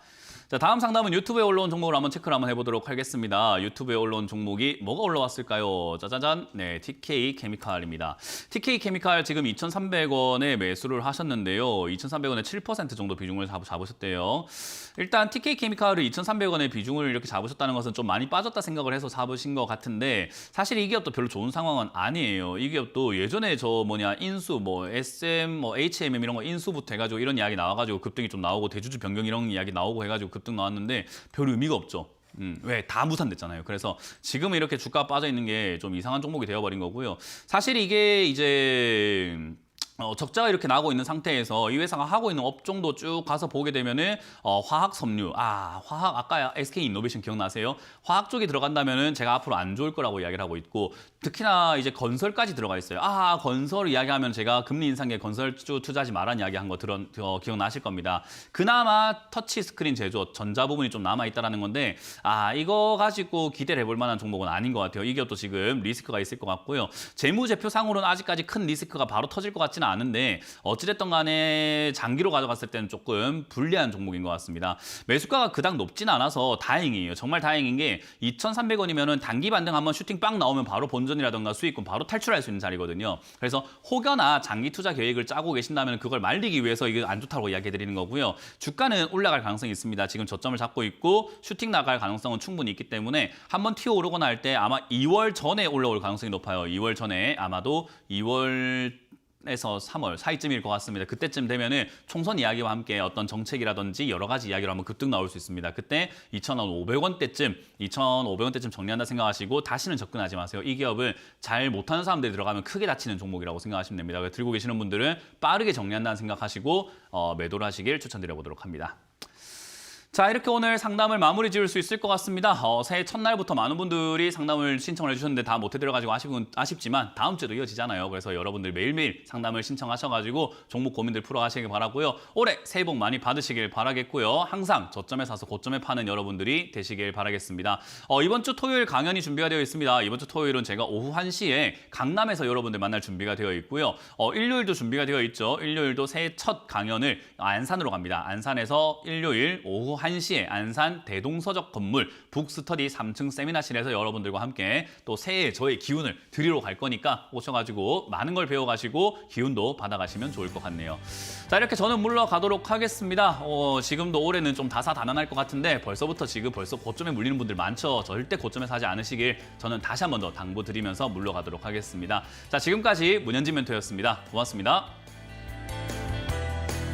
자, 다음 상담은 유튜브에 올라온 종목을 한번 체크를 한번 해보도록 하겠습니다. 유튜브에 올라온 종목이 뭐가 올라왔을까요? 짜자잔, 네, TK 케미칼입니다. TK 케미칼 지금 2,300원에 매수를 하셨는데요. 2,300원에 7% 정도 비중을 잡으셨대요. 일단 TK 케미칼을 2,300원에 비중을 이렇게 잡으셨다는 것은 좀 많이 빠졌다 생각을 해서 잡으신 것 같은데 사실 이 기업도 별로 좋은 상황은 아니에요. 이 기업도 예전에 인수, SM, HMM 이런 거 인수부터 해가지고 이런 이야기 나와가지고 급등이 좀 나오고 대주주 변경 이런 이야기 나오고 해가지고 급등 나왔는데 별 의미가 없죠. 왜? 다 무산됐잖아요. 그래서 지금 이렇게 주가 빠져 있는 게 좀 이상한 종목이 되어버린 거고요. 사실 이게 이제 적자가 이렇게 나고 있는 상태에서 이 회사가 하고 있는 업종도 쭉 가서 보게 되면은 화학 섬유, 화학 아까 SK 이노베이션 기억나세요? 화학 쪽이 들어간다면은 제가 앞으로 안 좋을 거라고 이야기를 하고 있고 특히나 이제 건설까지 들어가 있어요. 건설 이야기하면 제가 금리 인상에 건설주 투자하지 말라는 이야기한 거 기억나실 겁니다. 그나마 터치 스크린 제조업 전자 부분이 좀 남아 있다라는 건데 이거 가지고 기대를 해볼 만한 종목은 아닌 것 같아요. 이 기업도 지금 리스크가 있을 것 같고요. 재무제표상으로는 아직까지 큰 리스크가 바로 터질 것 같지는 않은데 어찌됐든 간에 장기로 가져갔을 때는 조금 불리한 종목인 것 같습니다. 매수가가 그닥 높진 않아서 다행이에요. 정말 다행인 게 2,300원이면은 단기 반등 한번 슈팅 빵 나오면 바로 본전이라든가 수익금 바로 탈출할 수 있는 자리거든요. 그래서 혹여나 장기 투자 계획을 짜고 계신다면 그걸 말리기 위해서 이게 안 좋다고 이야기해드리는 거고요. 주가는 올라갈 가능성이 있습니다. 지금 저점을 잡고 있고 슈팅 나갈 가능성은 충분히 있기 때문에 한번 튀어 오르거나 할 때 아마 2월 전에 올라올 가능성이 높아요. 2월 전에 아마도 2월 에서 3월 사이쯤일 것 같습니다. 그때쯤 되면은 총선 이야기와 함께 어떤 정책이라든지 여러 가지 이야기로 한번 급등 나올 수 있습니다. 그때 2,500원대쯤 정리한다 생각하시고 다시는 접근하지 마세요. 이 기업을 잘 못하는 사람들이 들어가면 크게 다치는 종목이라고 생각하시면 됩니다. 들고 계시는 분들은 빠르게 정리한다는 생각하시고 매도를 하시길 추천드려보도록 합니다. 자, 이렇게 오늘 상담을 마무리 지을 수 있을 것 같습니다. 새해 첫날부터 많은 분들이 상담을 신청을 해주셨는데 다 못 해드려가지고 아쉽지만 다음 주에도 이어지잖아요. 그래서 여러분들 매일매일 상담을 신청하셔가지고 종목 고민들 풀어가시길 바라고요. 올해 새해 복 많이 받으시길 바라겠고요. 항상 저점에 사서 고점에 파는 여러분들이 되시길 바라겠습니다. 이번 주 토요일 강연이 준비가 되어 있습니다. 이번 주 토요일은 제가 오후 1시에 강남에서 여러분들 만날 준비가 되어 있고요. 일요일도 준비가 되어 있죠. 일요일도 새해 첫 강연을 안산으로 갑니다. 안산에서 일요일 오후 1시에 안산 대동서적 건물 북스터디 3층 세미나실에서 여러분들과 함께 또 새해 저의 기운을 드리러 갈 거니까 오셔가지고 많은 걸 배워가시고 기운도 받아가시면 좋을 것 같네요. 자, 이렇게 저는 물러가도록 하겠습니다. 지금도 올해는 좀 다사다난할 것 같은데 벌써 고점에 물리는 분들 많죠. 절대 고점에 사지 않으시길 저는 다시 한 번 더 당부드리면서 물러가도록 하겠습니다. 자, 지금까지 문현진 멘토였습니다. 고맙습니다.